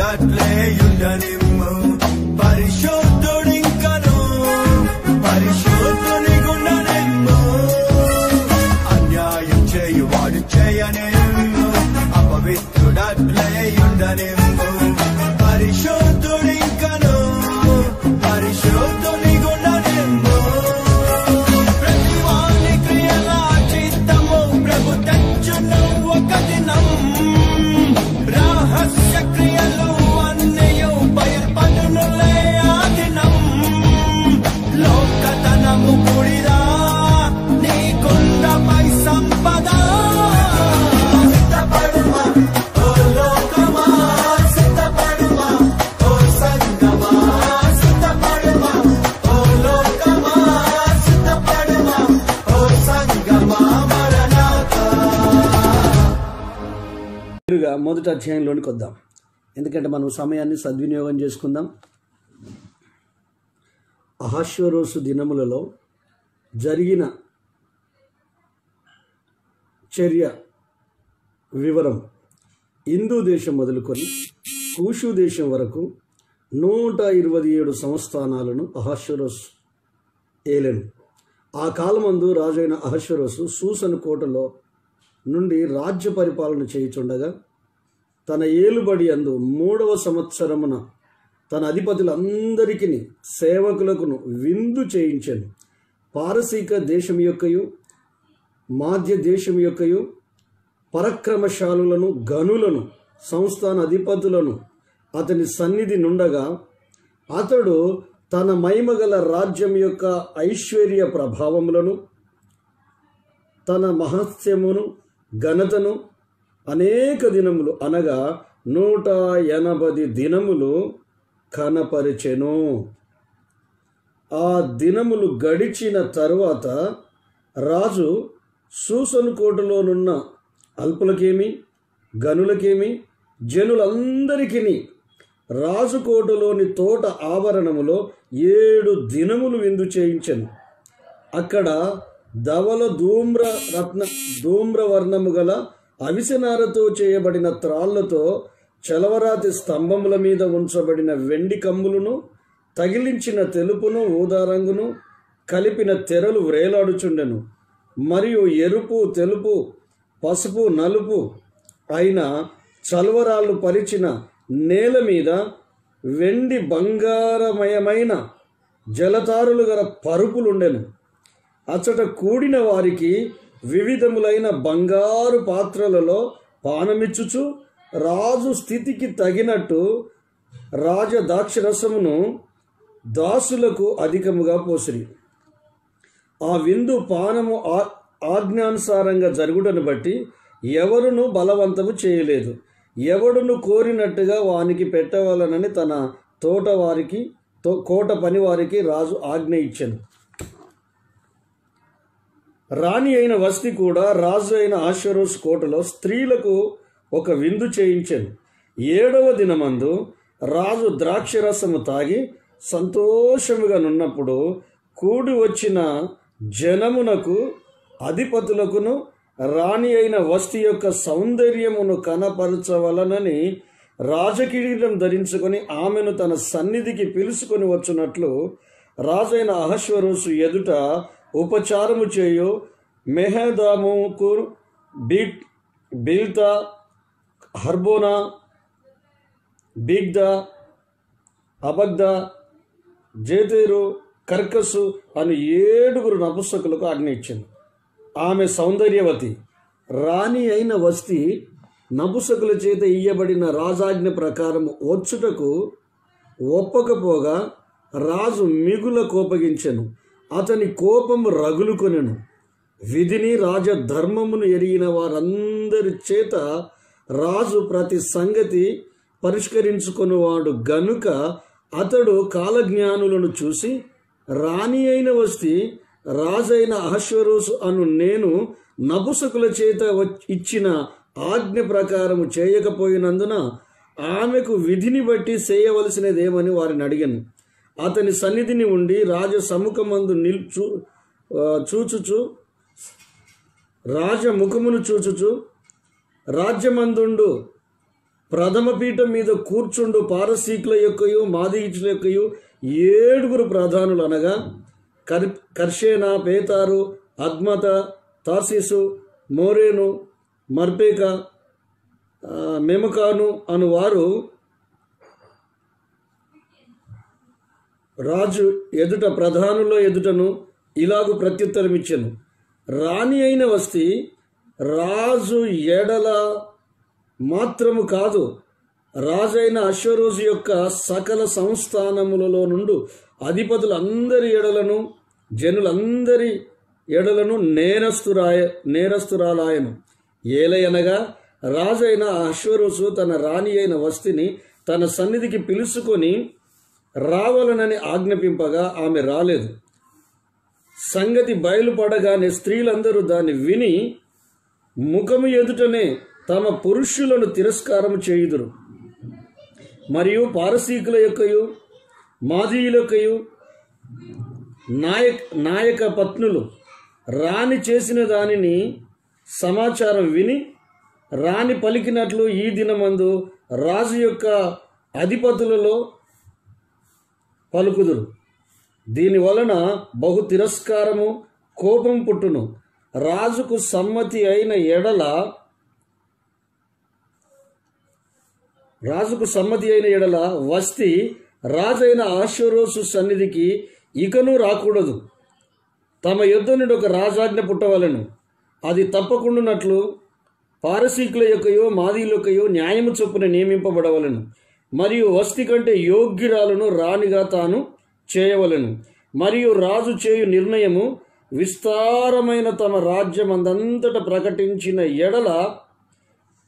పరిశుద్ధుడట్లేయుండనిమ్ము పరిశుద్ధుడింకను పరిశుద్ధుని గుండనిమ్ము అన్యాయం చేయువాడు చేయనిమ్ము అపవిత్రుడట్లేయుండనిమ్ము పరిశుద్ధుడింకను పరిశుద్ధుని గుండనిమ్ము ప్రతివాని క్రియల చిత్తము ప్రభు తెచ్చును ఒక దినం రహస్య క్రియలు అన్నయు బయల్పడునులే ఆ దినం లోకతనము కూడిరా నీకుండపై సంపద సిద్ధపడుమా ఓ లోకమా సిద్ధపడుమా ఓ సంగమా సిద్ధపడుమా ఓ లోకమా సిద్ధపడుమా ఓ సంగమా మరణాతా. మొదటి అధ్యాయంలోనికి వద్దాం, ఎందుకంటే మనం సమయాన్ని సద్వినియోగం చేసుకుందాం. అహష్వేరోషు దినములలో జరిగిన చర్య వివరం హిందూ దేశం మొదలుకొని కూషు దేశం వరకు 127 సంస్థానాలను అహష్వేరోషు ఏలెను. ఆ కాలమందు రాజైన అహష్వేరోషు సూసను కోటలో నుండి రాజ్య పరిపాలన చేయుచుండగా తన ఏలుబడి అందు 3వ సంవత్సరమున తన అధిపతులందరికీ సేవకులకును విందు చేయించెను. పారసీక దేశం యొక్కయు మాధ్య దేశం యొక్కయు పరక్రమశాలులను గనులను సంస్థాన అధిపతులను అతని సన్నిధి నుండగా అతడు తన మహిమగల రాజ్యం యొక్క ఐశ్వర్య ప్రభావములను తన మహత్యమును ఘనతను అనేక దినములు అనగా 180 దినములు కనపరిచెను. ఆ దినములు గడిచిన తరువాత రాజు సూసను కోటలోనున్న అల్పులకేమి గనులకేమి జనులందరికీ రాజు కోటలోని తోట ఆవరణములో 7 దినములు విందు చేయించెను. అక్కడ ధవల ధూమ్రవర్ణము గల అవిసెనారతో చేయబడిన త్రాళ్లతో చలవరాతి స్తంభముల మీద ఉంచబడిన వెండి కమ్ములను తగిలించిన తెలుపును ఊదా రంగును కలిపిన తెరలు వ్రేలాడుచుండెను. మరియు ఎరుపు తెలుపు పసుపు నలుపు అయిన చల్వరాళ్ళు పరిచిన నేల మీద వెండి బంగారమయమైన జలతారులు గల పరుపులుండెను. అచ్చట కూడిన వారికి వివిధములైన బంగారు పాత్రలలో పానమిచ్చుచు రాజు స్థితికి తగినట్టు రాజదాక్షరసమును దాసులకు అధికముగా పోసిరి. ఆ విందు పానము ఆజ్ఞానుసారంగా జరుగుటను బట్టి ఎవరును బలవంతము చేయలేదు. ఎవడును కోరినట్టుగా వానికి పెట్టవలనని తన కోట పని వారికి రాజు ఆజ్ఞ ఇచ్చెను. రాణి అయిన వస్తి కూడా రాజు అయిన అహష్వేరోషు కోటలో స్త్రీలకు ఒక విందు చేయించెను. 7వ దినమందు రాజు ద్రాక్షరసము తాగి సంతోషముగా నున్నప్పుడు కూడి వచ్చిన జనమునకు అధిపతులకును రాణి అయిన వస్తి యొక్క సౌందర్యమును కనపరచవలనని రాజకిరీటం ధరించుకొని ఆమెను తన సన్నిధికి పిలుచుకొని వచ్చునట్లు రాజైన అహష్వేరోషు ఎదుట ఉపచారము చేయు మెహదాముకు బిల్తా హర్బోనా బిగ్దా అబగ్దా జేతేరు కర్కసు అని 7 నపుంసకులకు ఆజ్ఞ ఇచ్చింది. ఆమె సౌందర్యవతి. రాణి అయిన వస్తి నపుంసకుల చేత ఇయ్యబడిన రాజాజ్ఞ ప్రకారము వచ్చుటకు ఒప్పకపోగా రాజు మిగుల కోపగించెను. అతని కోపము రగులుకొనెను. విధిని రాజధర్మమును ఎరిగిన వారందరి చేత రాజు ప్రతి సంగతి పరిష్కరించుకొనివాడు గనుక అతడు కాలజ్ఞానులను చూసి రాణి అయిన వస్తి రాజైన అహష్వేరోషు అను నేను నపుంసకుల చేత ఇచ్చిన ఆజ్ఞ ప్రకారము చేయకపోయినందున ఆమెకు విధిని బట్టి చేయవలసినదేమని వారిని అడిగాను. అతని సన్నిధిని ఉండి రాజ సముఖమందు చూచుచు రాజముఖమును చూచుచు రాజ్యమందుండు ప్రథమ పీఠం మీద కూర్చుండు పారసీకుల యొక్కయు మాదీయుల యొక్కయు 7 ప్రధానులు అనగా కర్షేన, పేతారు, అద్మత, తార్సిసు, మోరేను, మర్పేక, మెమకాను అను వారు రాజు ఎదుట ప్రధానుల ఎదుటను ఇలాగు ప్రత్యుత్తరం ఇచ్చెను. రాణి అయిన వస్తి రాజు ఎడల మాత్రము కాదు, రాజైన అశ్వరోజు యొక్క సకల సంస్థానములలో నుండి అధిపతులందరి ఎడలను జనులందరి ఎడలను నేరస్తురాలాయను. ఏలయనగా రాజైన అశ్వరోజు తన రాణి అయిన వస్తిని తన సన్నిధికి పిలుచుకొని రావాలనని ఆజ్ఞాపింపగా ఆమె రాలేదు. సంగతి బయలుపడగానే స్త్రీలందరూ దాన్ని విని ముఖము ఎదుటనే తమ పురుషులను తిరస్కారము చేయుదురు. మరియు పారసీకుల యొక్కయు మాదీయుల యొక్కయు నాయక పత్నులు రాణి చేసిన దానిని సమాచారం విని రాణి పలికినట్లు ఈ దినమందు రాజు యొక్క అధిపతులలో పలుకుదురు. దీని వలన బహు తిరస్కారము, కోపం పుట్టును. రాజుకు సమ్మతి అయిన ఎడల వస్తి రాజైన అశ్వరోజు సన్నిధికి ఇకను రాకూడదు. తమ యుద్ధ నుండి ఒక రాజాజ్ఞ పుట్టవలెను. అది తప్పకుండానట్లు పారసీకుల యొక్కయో మాదీయుల యొక్కయో న్యాయము చొప్పున నియమింపబడవలెను. మరియు వస్తి కంటే యోగ్యురాలను రాణిగా తాను చేయవలెను. మరియు రాజు చేయు నిర్ణయము విస్తారమైన తమ రాజ్యమందంతట ప్రకటించిన ఎడల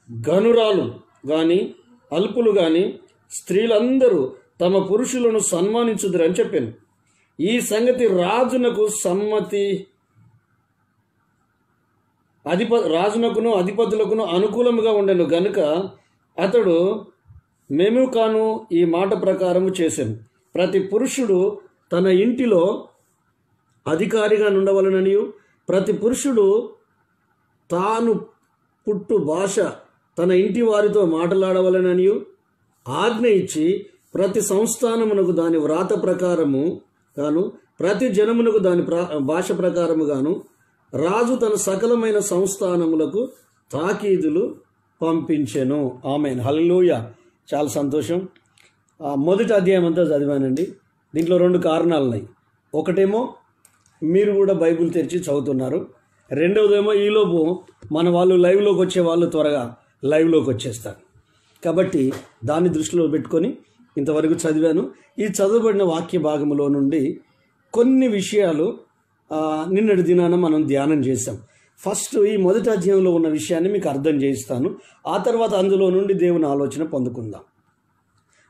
గనురాలు గాని అల్పులు గాని స్త్రీలందరూ తమ పురుషులను సన్మానించుదురని చెప్పాను. ఈ సంగతి రాజునకు రాజునకును అధిపతులకును అనుకూలముగా ఉండెను గనుక అతడు మెముకాను ఈ మాట ప్రకారము చేశాను. ప్రతి పురుషుడు తన ఇంటిలో అధికారిగా ఉండవలననియు, ప్రతి పురుషుడు తాను పుట్టు భాష తన ఇంటి వారితో మాట్లాడవలననియు ఆజ్ఞ ఇచ్చి, ప్రతి సంస్థానమునకు దాని వ్రాత ప్రకారము గాను, ప్రతి జనమునకు దాని భాష ప్రకారము గాను రాజు తన సకలమైన సంస్థానములకు తాకీదులు పంపించెను. ఆమేన్, హల్లెలూయా. చాలా సంతోషం. మొదటి అధ్యాయం అంతా చదివానండి. దీంట్లో 2 కారణాలు ఉన్నాయి. ఒకటేమో మీరు కూడా బైబిల్ తెరిచి చదువుతున్నారు. రెండవదేమో ఈలోపు మన వాళ్ళు లైవ్లోకి వచ్చే వాళ్ళు త్వరగా లైవ్లోకి వచ్చేస్తారు. కాబట్టి దాన్ని దృష్టిలో పెట్టుకొని ఇంతవరకు చదివాను. ఈ చదవబడిన వాక్య భాగంలో నుండి కొన్ని విషయాలు నిన్నటి దినాన మనం ధ్యానం చేసాం. ఫస్ట్ ఈ మొదటి అధ్యాయంలో ఉన్న విషయాన్ని మీకు అర్థం చేయిస్తాను. ఆ తర్వాత అందులో నుండి దేవుని ఆలోచన పొందుకుందాం.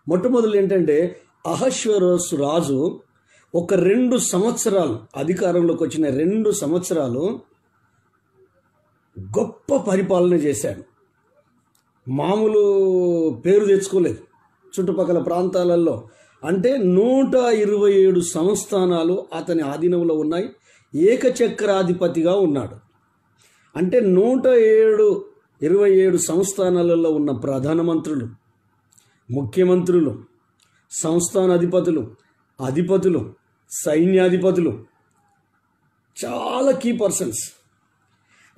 మొట్టమొదలు ఏంటంటే, అహశ్వేరోషు రాజు ఒక 2 సంవత్సరాలు అధికారంలోకి వచ్చిన 2 సంవత్సరాలు గొప్ప పరిపాలన చేశాడు. మామూలు పేరు తెచ్చుకోలేదు. చుట్టుపక్కల ప్రాంతాలలో అంటే 127 సంస్థానాలు అతని ఆధీనంలో ఉన్నాయి. ఏకచక్రాధిపతిగా ఉన్నాడు. అంటే 127 సంస్థానాలలో ఉన్న ప్రధానమంత్రులు, ముఖ్యమంత్రులు, సంస్థానాధిపతులు, అధిపతులు, సైన్యాధిపతులు, చాలా కీ పర్సన్స్.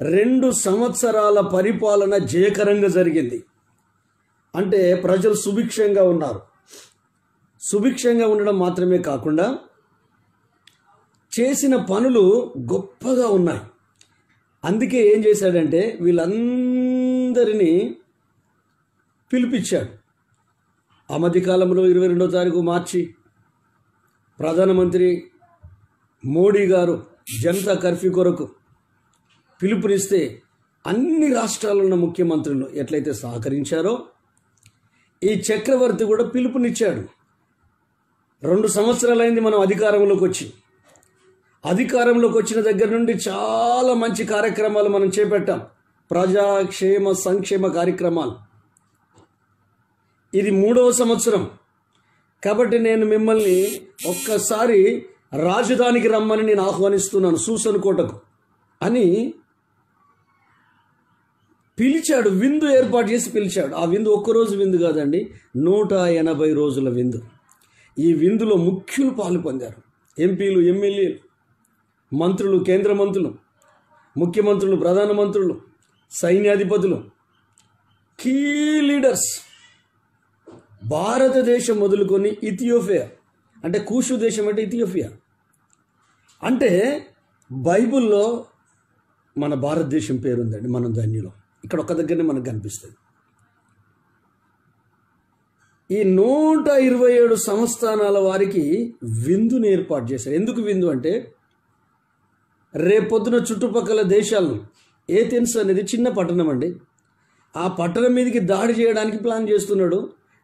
2 సంవత్సరాల పరిపాలన జయకరంగా జరిగింది. అంటే ప్రజలు సుభిక్షంగా ఉన్నారు. సుభిక్షంగా ఉండడం మాత్రమే కాకుండా చేసిన పనులు గొప్పగా ఉన్నాయి. అందుకే ఏం చేశాడంటే వీళ్ళందరినీ పిలిపించాడు. ఆ మధ్యకాలంలో 22వ తారీఖు మార్చి ప్రధానమంత్రి మోడీ గారు జనతా కర్ఫ్యూ కొరకు పిలుపునిస్తే అన్ని రాష్ట్రాల్లో ఉన్న ముఖ్యమంత్రులు ఎట్లయితే సహకరించారో ఈ చక్రవర్తి కూడా పిలుపునిచ్చాడు. 2 సంవత్సరాలైంది మనం అధికారంలోకి వచ్చి. అధికారంలోకి వచ్చిన దగ్గర నుండి చాలా మంచి కార్యక్రమాలు మనం చేపట్టాం. ప్రజాక్షేమ సంక్షేమ కార్యక్రమాలు. ఇది 3వ సంవత్సరం. కాబట్టి నేను మిమ్మల్ని ఒక్కసారి రాజధానికి రమ్మని నేను ఆహ్వానిస్తున్నాను, సూసన్ కోటకు అని పిలిచాడు, విందు ఏర్పాటు చేసి పిలిచాడు. ఆ విందు ఒక్కరోజు విందు కాదండి, 180 రోజుల విందు. ఈ విందులో ముఖ్యులు పాలు పొందారు. ఎంపీలు, ఎమ్మెల్యేలు, మంత్రులు, కేంద్ర మంత్రులు, ముఖ్యమంత్రులు, ప్రధానమంత్రులు, సైన్యాధిపతులు, కీ లీడర్స్. భారతదేశం మొదలుకొని ఇథియోపియా, అంటే కూషు దేశం అంటే ఇథియోపియా, అంటే బైబిల్లో మన భారతదేశం పేరుందండి. మనం ధన్యులం. ఇక్కడ ఒక్క దగ్గరనే మనకు కనిపిస్తుంది. ఈ 127 సంస్థానాల వారికి విందుని ఏర్పాటు చేశారు. ఎందుకు విందు అంటే, రేపొద్దున చుట్టుపక్కల దేశాలను, ఏథెన్స్ అనేది చిన్న పట్టణం అండి, ఆ పట్టణం మీదకి దాడి చేయడానికి ప్లాన్ చేస్తున్నాడు.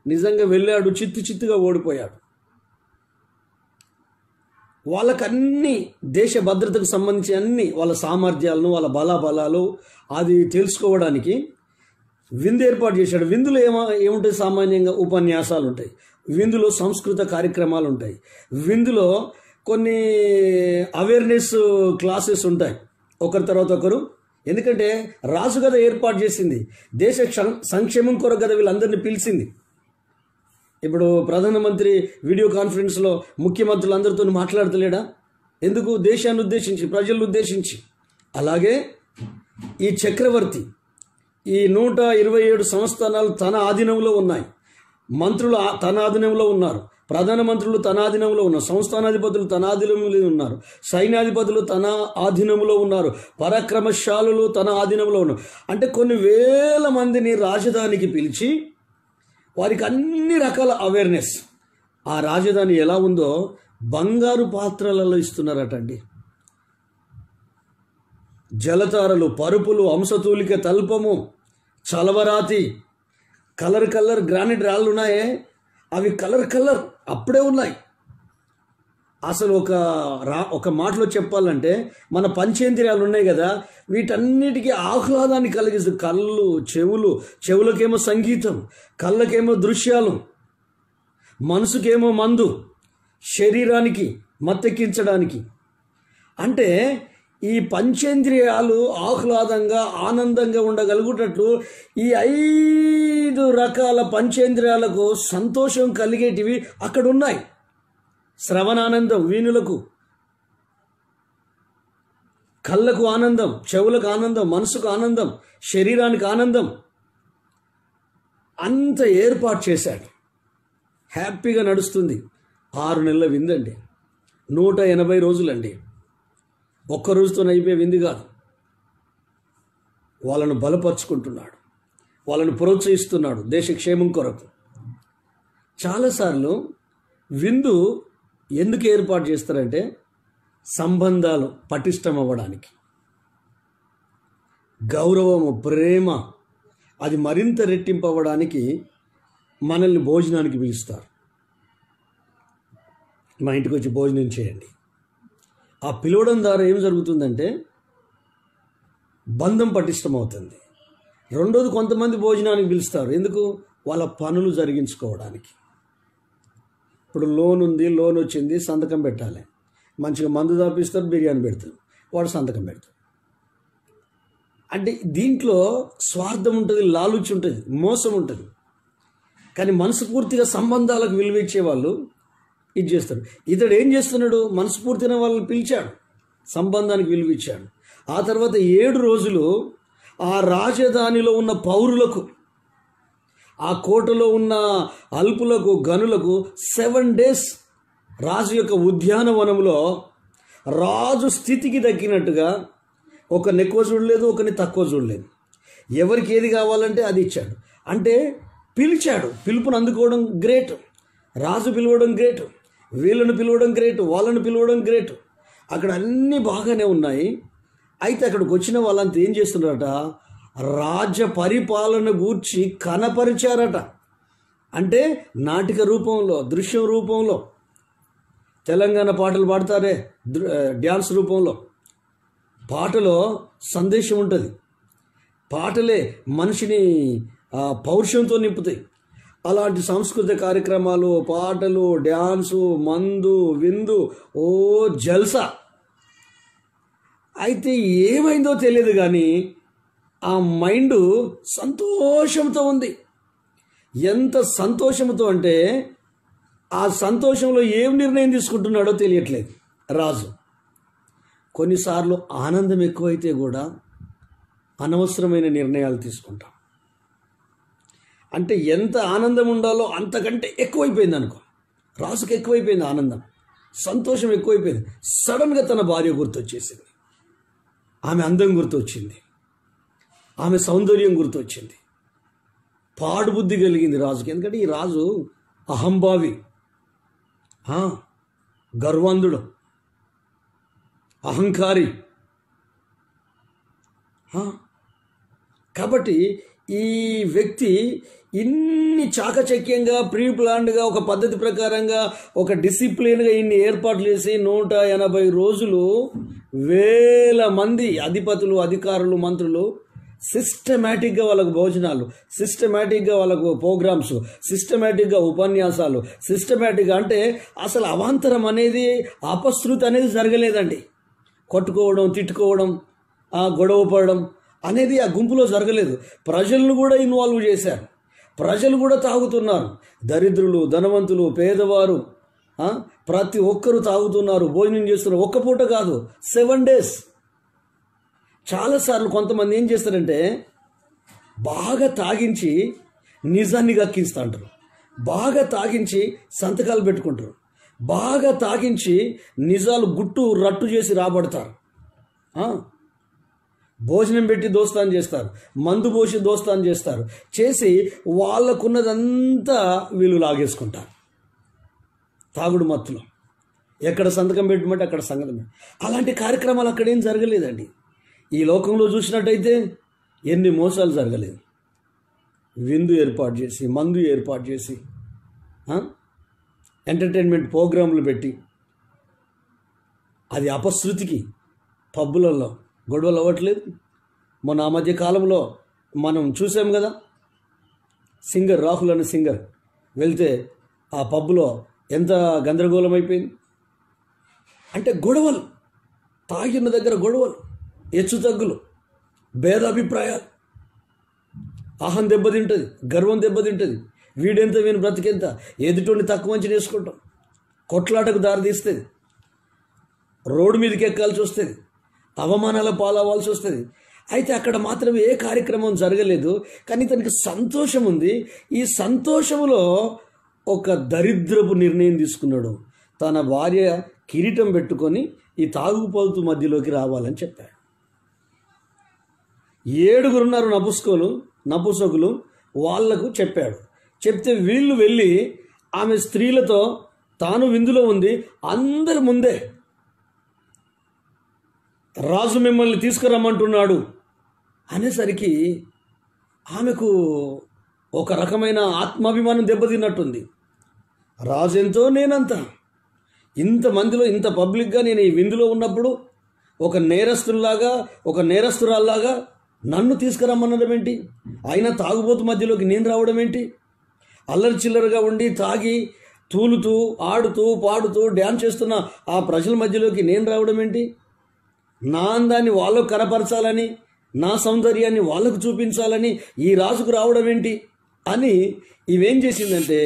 నిజంగా వెళ్ళాడు, చిత్తుగా ఓడిపోయాడు. వాళ్ళకన్నీ దేశ భద్రతకు సంబంధించి అన్ని వాళ్ళ సామర్థ్యాలను, వాళ్ళ బలాలు అది తెలుసుకోవడానికి విందు ఏర్పాటు చేశాడు. విందులో ఏముంటాయి? సామాన్యంగా ఉపన్యాసాలు ఉంటాయి, విందులో సంస్కృత కార్యక్రమాలు ఉంటాయి, విందులో కొన్ని అవేర్నెస్ క్లాసెస్ ఉంటాయి, ఒకరి తర్వాత ఒకరు. ఎందుకంటే రాజు కదా ఏర్పాటు చేసింది, దేశ సంక్షేమం కొరకు కదా వీళ్ళందరినీ పిలిచింది. ఇప్పుడు ప్రధానమంత్రి వీడియో కాన్ఫరెన్స్లో ముఖ్యమంత్రులందరితో మాట్లాడతలేడా? ఎందుకు? దేశాన్ని ఉద్దేశించి, ప్రజలను ఉద్దేశించి. అలాగే ఈ చక్రవర్తి ఈ 127 సంస్థానాలు తన ఆధీనంలో ఉన్నాయి. మంత్రులు తన ఆధీనంలో ఉన్నారు, ప్రధానమంత్రులు తన ఆధీనంలో ఉన్నారు, సంస్థానాధిపతులు తన ఆధీనంలో ఉన్నారు, సైన్యాధిపతులు తన ఆధీనంలో ఉన్నారు, పరాక్రమశాలులు తన ఆధీనంలో ఉన్నారు. అంటే కొన్ని వేల మందిని రాజధానికి పిలిచి వారికి అన్ని రకాల అవేర్నెస్. ఆ రాజధాని ఎలా ఉందో బంగారు పాత్రలలో ఇస్తున్నారటండి. జలతారలు, పరుపులు, అంశతూలిక తల్పము, చలవరాతి, కలర్ గ్రానైట్ రాళ్ళు ఉన్నాయే, అవి కలర్ అప్పుడే ఉన్నాయి. అసలు ఒక మాటలో చెప్పాలంటే మన పంచేంద్రియాలు ఉన్నాయి కదా, వీటన్నిటికీ ఆహ్లాదాన్ని కలిగిస్తుంది. కళ్ళు, చెవులకేమో సంగీతం, కళ్ళకేమో దృశ్యాలు, మనసుకేమో మందు, శరీరానికి మత్తెక్కించడానికి. అంటే ఈ పంచేంద్రియాలు ఆహ్లాదంగా, ఆనందంగా ఉండగలుగుటట్లు ఈ 5 రకాల పంచేంద్రియాలకు సంతోషం కలిగేటివి అక్కడ ఉన్నాయి. శ్రవణానందం వీణులకు, కళ్ళకు ఆనందం, చెవులకు ఆనందం, మనసుకు ఆనందం, శరీరానికి ఆనందం, అంత ఏర్పాటు చేశాడు. హ్యాపీగా నడుస్తుంది. 6 నెలల విందండి, 180 రోజులండి. ఒక్క రోజుతో అయిపోయే విందు కాదు. వాళ్ళను బలపరుచుకుంటున్నాడు, వాళ్ళను ప్రోత్సహిస్తున్నాడు దేశ క్షేమం కొరకు. చాలాసార్లు విందు ఎందుకు ఏర్పాటు చేస్తారంటే సంబంధాలు పటిష్టం అవ్వడానికి, గౌరవము, ప్రేమ అది మరింత రెట్టింపు అవ్వడానికి మనల్ని భోజనానికి పిలుస్తారు. మా ఇంటికి వచ్చి భోజనం చేయండి. ఆ పిలవడం ద్వారా ఏం జరుగుతుందంటే బంధం పటిష్టమవుతుంది. రెండోది, కొంతమంది భోజనానికి పిలుస్తారు. ఎందుకు? వాళ్ళ పనులు జరిగించుకోవడానికి. ఇప్పుడు లోన్ ఉంది, లోన్ వచ్చింది, సంతకం పెట్టాలి. మంచిగా మందు దాపిస్తారు, బిర్యానీ పెడతారు, వాడు సంతకం పెడతారు. అంటే దీంట్లో స్వార్థం ఉంటుంది, లాలుచి ఉంటుంది, మోసం ఉంటుంది. కానీ మనస్ఫూర్తిగా సంబంధాలకు విలువ ఇచ్చే వాళ్ళు ఇది చేస్తారు. ఇతడు ఏం చేస్తున్నాడు? మనస్ఫూర్తిగా వాళ్ళని పిలిచాడు, సంబంధానికి విలువ ఇచ్చాడు. ఆ తర్వాత 7 రోజులు ఆ రాజధానిలో ఉన్న పౌరులకు, ఆ కోటలో ఉన్న అల్పులకు, గనులకు 7 days రాజు యొక్క ఉద్యానవనంలో రాజు స్థితికి దక్కినట్టుగా ఒకరిని ఎక్కువ చూడలేదు, ఒకరిని తక్కువ చూడలేదు. ఎవరికి ఏది కావాలంటే అది ఇచ్చాడు. అంటే పిలిచాడు. పిలుపుని అందుకోవడం గ్రేట్. రాజు పిలవడం గ్రేట్, వీళ్ళను పిలవడం గ్రేట్, వాళ్ళను పిలవడం గ్రేట్. అక్కడ అన్నీ బాగానే ఉన్నాయి. అయితే అక్కడికి వచ్చిన వాళ్ళంతా ఏం చేస్తున్నారట? రాజ్య పరిపాలన గూర్చి కనపరిచారట. అంటే నాటిక రూపంలో, దృశ్యం రూపంలో, తెలంగాణ పాటలు పాడతారే డ్యాన్స్ రూపంలో. పాటలో సందేశం ఉంటుంది. పాటలే మనిషిని పౌరుషంతో నింపుతాయి. అలాంటి సాంస్కృతిక కార్యక్రమాలు, పాటలు, డ్యాన్సు, మందు, విందు, ఓ జల్సా. అయితే ఏమైందో తెలియదు కానీ ఆ మైండ్ సంతోషంతో ఉంది. ఎంత సంతోషంతో అంటే ఆ సంతోషంలో ఏం నిర్ణయం తీసుకుంటున్నాడో తెలియట్లేదు రాజు. కొన్నిసార్లు ఆనందం ఎక్కువైతే కూడా అనవసరమైన నిర్ణయాలు తీసుకుంటాం. అంటే ఎంత ఆనందం ఉండాలో అంతకంటే ఎక్కువైపోయింది అనుకో. రాజుకి ఎక్కువైపోయింది ఆనందం, సంతోషం ఎక్కువైపోయింది. సడన్గా తన భార్య గుర్తొచ్చేసింది, ఆమె అందం గుర్తొచ్చింది, ఆమె సౌందర్యం గుర్తొచ్చింది. పాడుబుద్ధి కలిగింది రాజుకి. ఎందుకంటే ఈ రాజు అహంభావి, గర్వంధుడు, అహంకారి. కాబట్టి ఈ వ్యక్తి ఇన్ని చాకచక్యంగా ప్రీ ప్లాన్డ్గా ఒక పద్ధతి ప్రకారంగా ఒక డిసిప్లిన్గా ఇన్ని ఏర్పాట్లు చేసి 180 రోజులు వేల మంది అధిపతులు, అధికారులు, మంత్రులు సిస్టమేటిక్గా వాళ్ళకు భోజనాలు, సిస్టమేటిక్గా వాళ్ళకు ప్రోగ్రామ్స్, సిస్టమేటిక్గా ఉపన్యాసాలు, సిస్టమేటిక్గా అంటే అసలు అవాంతరం అనేది, అపశృతి అనేది జరగలేదండి. కొట్టుకోవడం, తిట్టుకోవడం, గొడవ పడడం అనేది ఆ గుంపులో జరగలేదు. ప్రజలను కూడా ఇన్వాల్వ్ చేశారు. ప్రజలు కూడా తాగుతున్నారు. దరిద్రులు, ధనవంతులు, పేదవారు ప్రతి ఒక్కరూ తాగుతున్నారు, భోజనం చేస్తున్నారు. ఒక్క పూట కాదు, 7 days. చాలాసార్లు కొంతమంది ఏం చేస్తారంటే బాగా తాగించి నిజాన్ని గక్కిస్తూ అంటారు, బాగా తాగించి సంతకాలు పెట్టుకుంటారు, బాగా తాగించి నిజాలు గుట్టు రట్టు చేసి రాబడతారు. భోజనం పెట్టి దోస్తాను చేస్తారు, మందు పోసి దోస్తాను చేస్తారు, చేసి వాళ్ళకున్నదంతా వీళ్ళు లాగేసుకుంటారు తాగుడు మత్తులో. ఎక్కడ సంతకం పెట్టమంటే అక్కడ సంగతం. అలాంటి కార్యక్రమాలు అక్కడేం జరగలేదండి. ఈ లోకంలో చూసినట్టయితే ఎన్ని మోసాలు జరగలేదు. విందు ఏర్పాటు చేసి, మందు ఏర్పాటు చేసి, ఎంటర్టైన్మెంట్ ప్రోగ్రాంలు పెట్టి, అది అపశృతికి పబ్బులలో గొడవలు అవ్వట్లేదు. మొన్న ఆ మధ్య కాలంలో మనం చూసాం కదా, సింగర్ రాహుల్ అనే సింగర్ వెళ్తే ఆ పబ్బులో ఎంత గందరగోళం అయిపోయింది. అంటే గొడవలు, తాగిన దగ్గర గొడవలు, హెచ్చుతగ్గులు, భేదాభిప్రాయాలు, అహం దెబ్బతింటుంది, గర్వం దెబ్బతింటుంది. వీడెంత, వీని బ్రతికెంత, ఎదుటోని తక్కువ మంచి వేసుకుంటాం, కొట్లాటకు దారితీస్తుంది, రోడ్డు మీదకి ఎక్కాల్సి వస్తుంది, అవమానాల పాలవ్వాల్సి వస్తుంది. అయితే అక్కడ మాత్రం ఏ కార్యక్రమం జరగలేదు, కానీ తనకి సంతోషం ఉంది. ఈ సంతోషంలో ఒక దరిద్రపు నిర్ణయం తీసుకున్నాడు. తన భార్య కిరీటం పెట్టుకొని ఈ తాగుపోతు మధ్యలోకి రావాలని చెప్పాడు. 7 ఉన్నారు నపుంసకులు, వాళ్లకు చెప్పాడు. చెప్తే వీళ్ళు వెళ్ళి ఆమె స్త్రీలతో తాను విందులో ఉంది, అందరి ముందే రాజు మిమ్మల్ని తీసుకురమ్మంటున్నాడు అనేసరికి ఆమెకు ఒక రకమైన ఆత్మాభిమానం దెబ్బతిన్నట్టుంది. రాజు ఎంతో, నేనంత, ఇంతమందిలో ఇంత పబ్లిక్గా నేను ఈ విందులో ఉన్నప్పుడు ఒక నేరస్తుల్లాగా, ఒక నేరస్తురాల్లాగా నన్ను తీసుకురమ్మనడం ఏంటి? అయినా తాగుబోతు మధ్యలోకి నేను రావడం ఏంటి? అల్లరి చిల్లరగా ఉండి తాగి తూలుతూ, ఆడుతూ, పాడుతూ, డ్యాన్స్ చేస్తున్న ఆ ప్రజల మధ్యలోకి నేను రావడం ఏంటి? నా అందాన్ని వాళ్ళకు కనపరచాలని, నా సౌందర్యాన్ని వాళ్ళకు చూపించాలని ఈ రాజుకు రావడం ఏంటి అని ఇవేం చేసిందంటే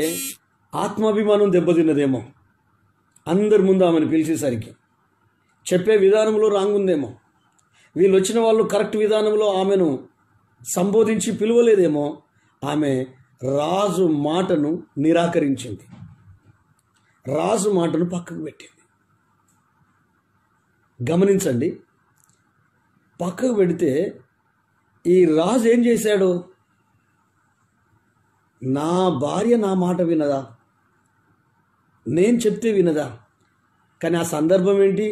ఆత్మాభిమానం దెబ్బతిన్నదేమో. అందరి ముందు ఆమెను పిలిచేసరికి చెప్పే విధానంలో రాంగ్ ఉందేమో, వీళ్ళు వచ్చిన వాళ్ళు కరెక్ట్ విధానంలో ఆమెను సంబోధించి పిలువలేదేమో. ఆమె రాజు మాటను నిరాకరించింది, రాజు మాటను పక్కకు పెట్టింది. గమనించండి, పక్కకు పెడితే ఈ రాజు ఏం చేశాడు? నా భార్య నా మాట వినదా, నేను చెప్తే వినదా? కానీ ఆ సందర్భం ఏంటి?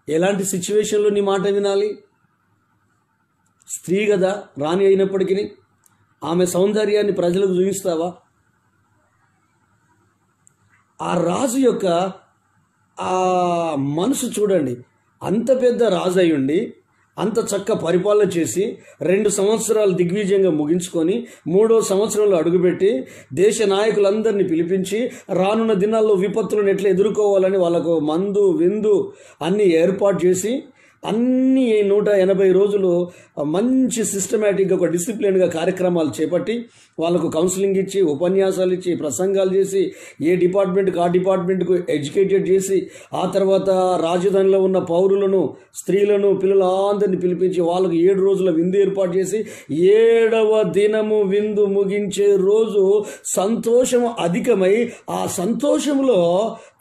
ఎలాంటి సిచ్యువేషన్లో నీ మాట వినాలి? స్త్రీ కదా, రాణి అయినప్పటికీ ఆమె సౌందర్యాన్ని ప్రజలకు చూపిస్తావా? ఆ రాజు యొక్క ఆ మనసు చూడండి. అంత పెద్ద రాజు అయ్యుండి, అంత చక్క పరిపాలన చేసి 2 సంవత్సరాలు దిగ్విజయంగా ముగించుకొని 3వ సంవత్సరంలో అడుగుపెట్టి దేశ నాయకులందరినీ పిలిపించి రానున్న దినాల్లో విపత్తులను ఎట్లా ఎదుర్కోవాలని వాళ్ళకు మందు, విందు అన్నీ ఏర్పాటు చేసి అన్ని 180 రోజులు మంచి సిస్టమేటిక్గా ఒక డిసిప్లిన్గా కార్యక్రమాలు చేపట్టి వాళ్ళకు కౌన్సిలింగ్ ఇచ్చి ఉపన్యాసాలు ఇచ్చి ప్రసంగాలు చేసి ఏ డిపార్ట్మెంట్కి ఆ డిపార్ట్మెంట్కు ఎడ్యుకేటెడ్ చేసి ఆ తర్వాత రాజధానిలో ఉన్న పౌరులను స్త్రీలను పిల్లలందరినీ పిలిపించి వాళ్ళకు 7 రోజుల విందు ఏర్పాటు చేసి 7వ దినము విందు ముగించే రోజు సంతోషం అధికమై ఆ సంతోషంలో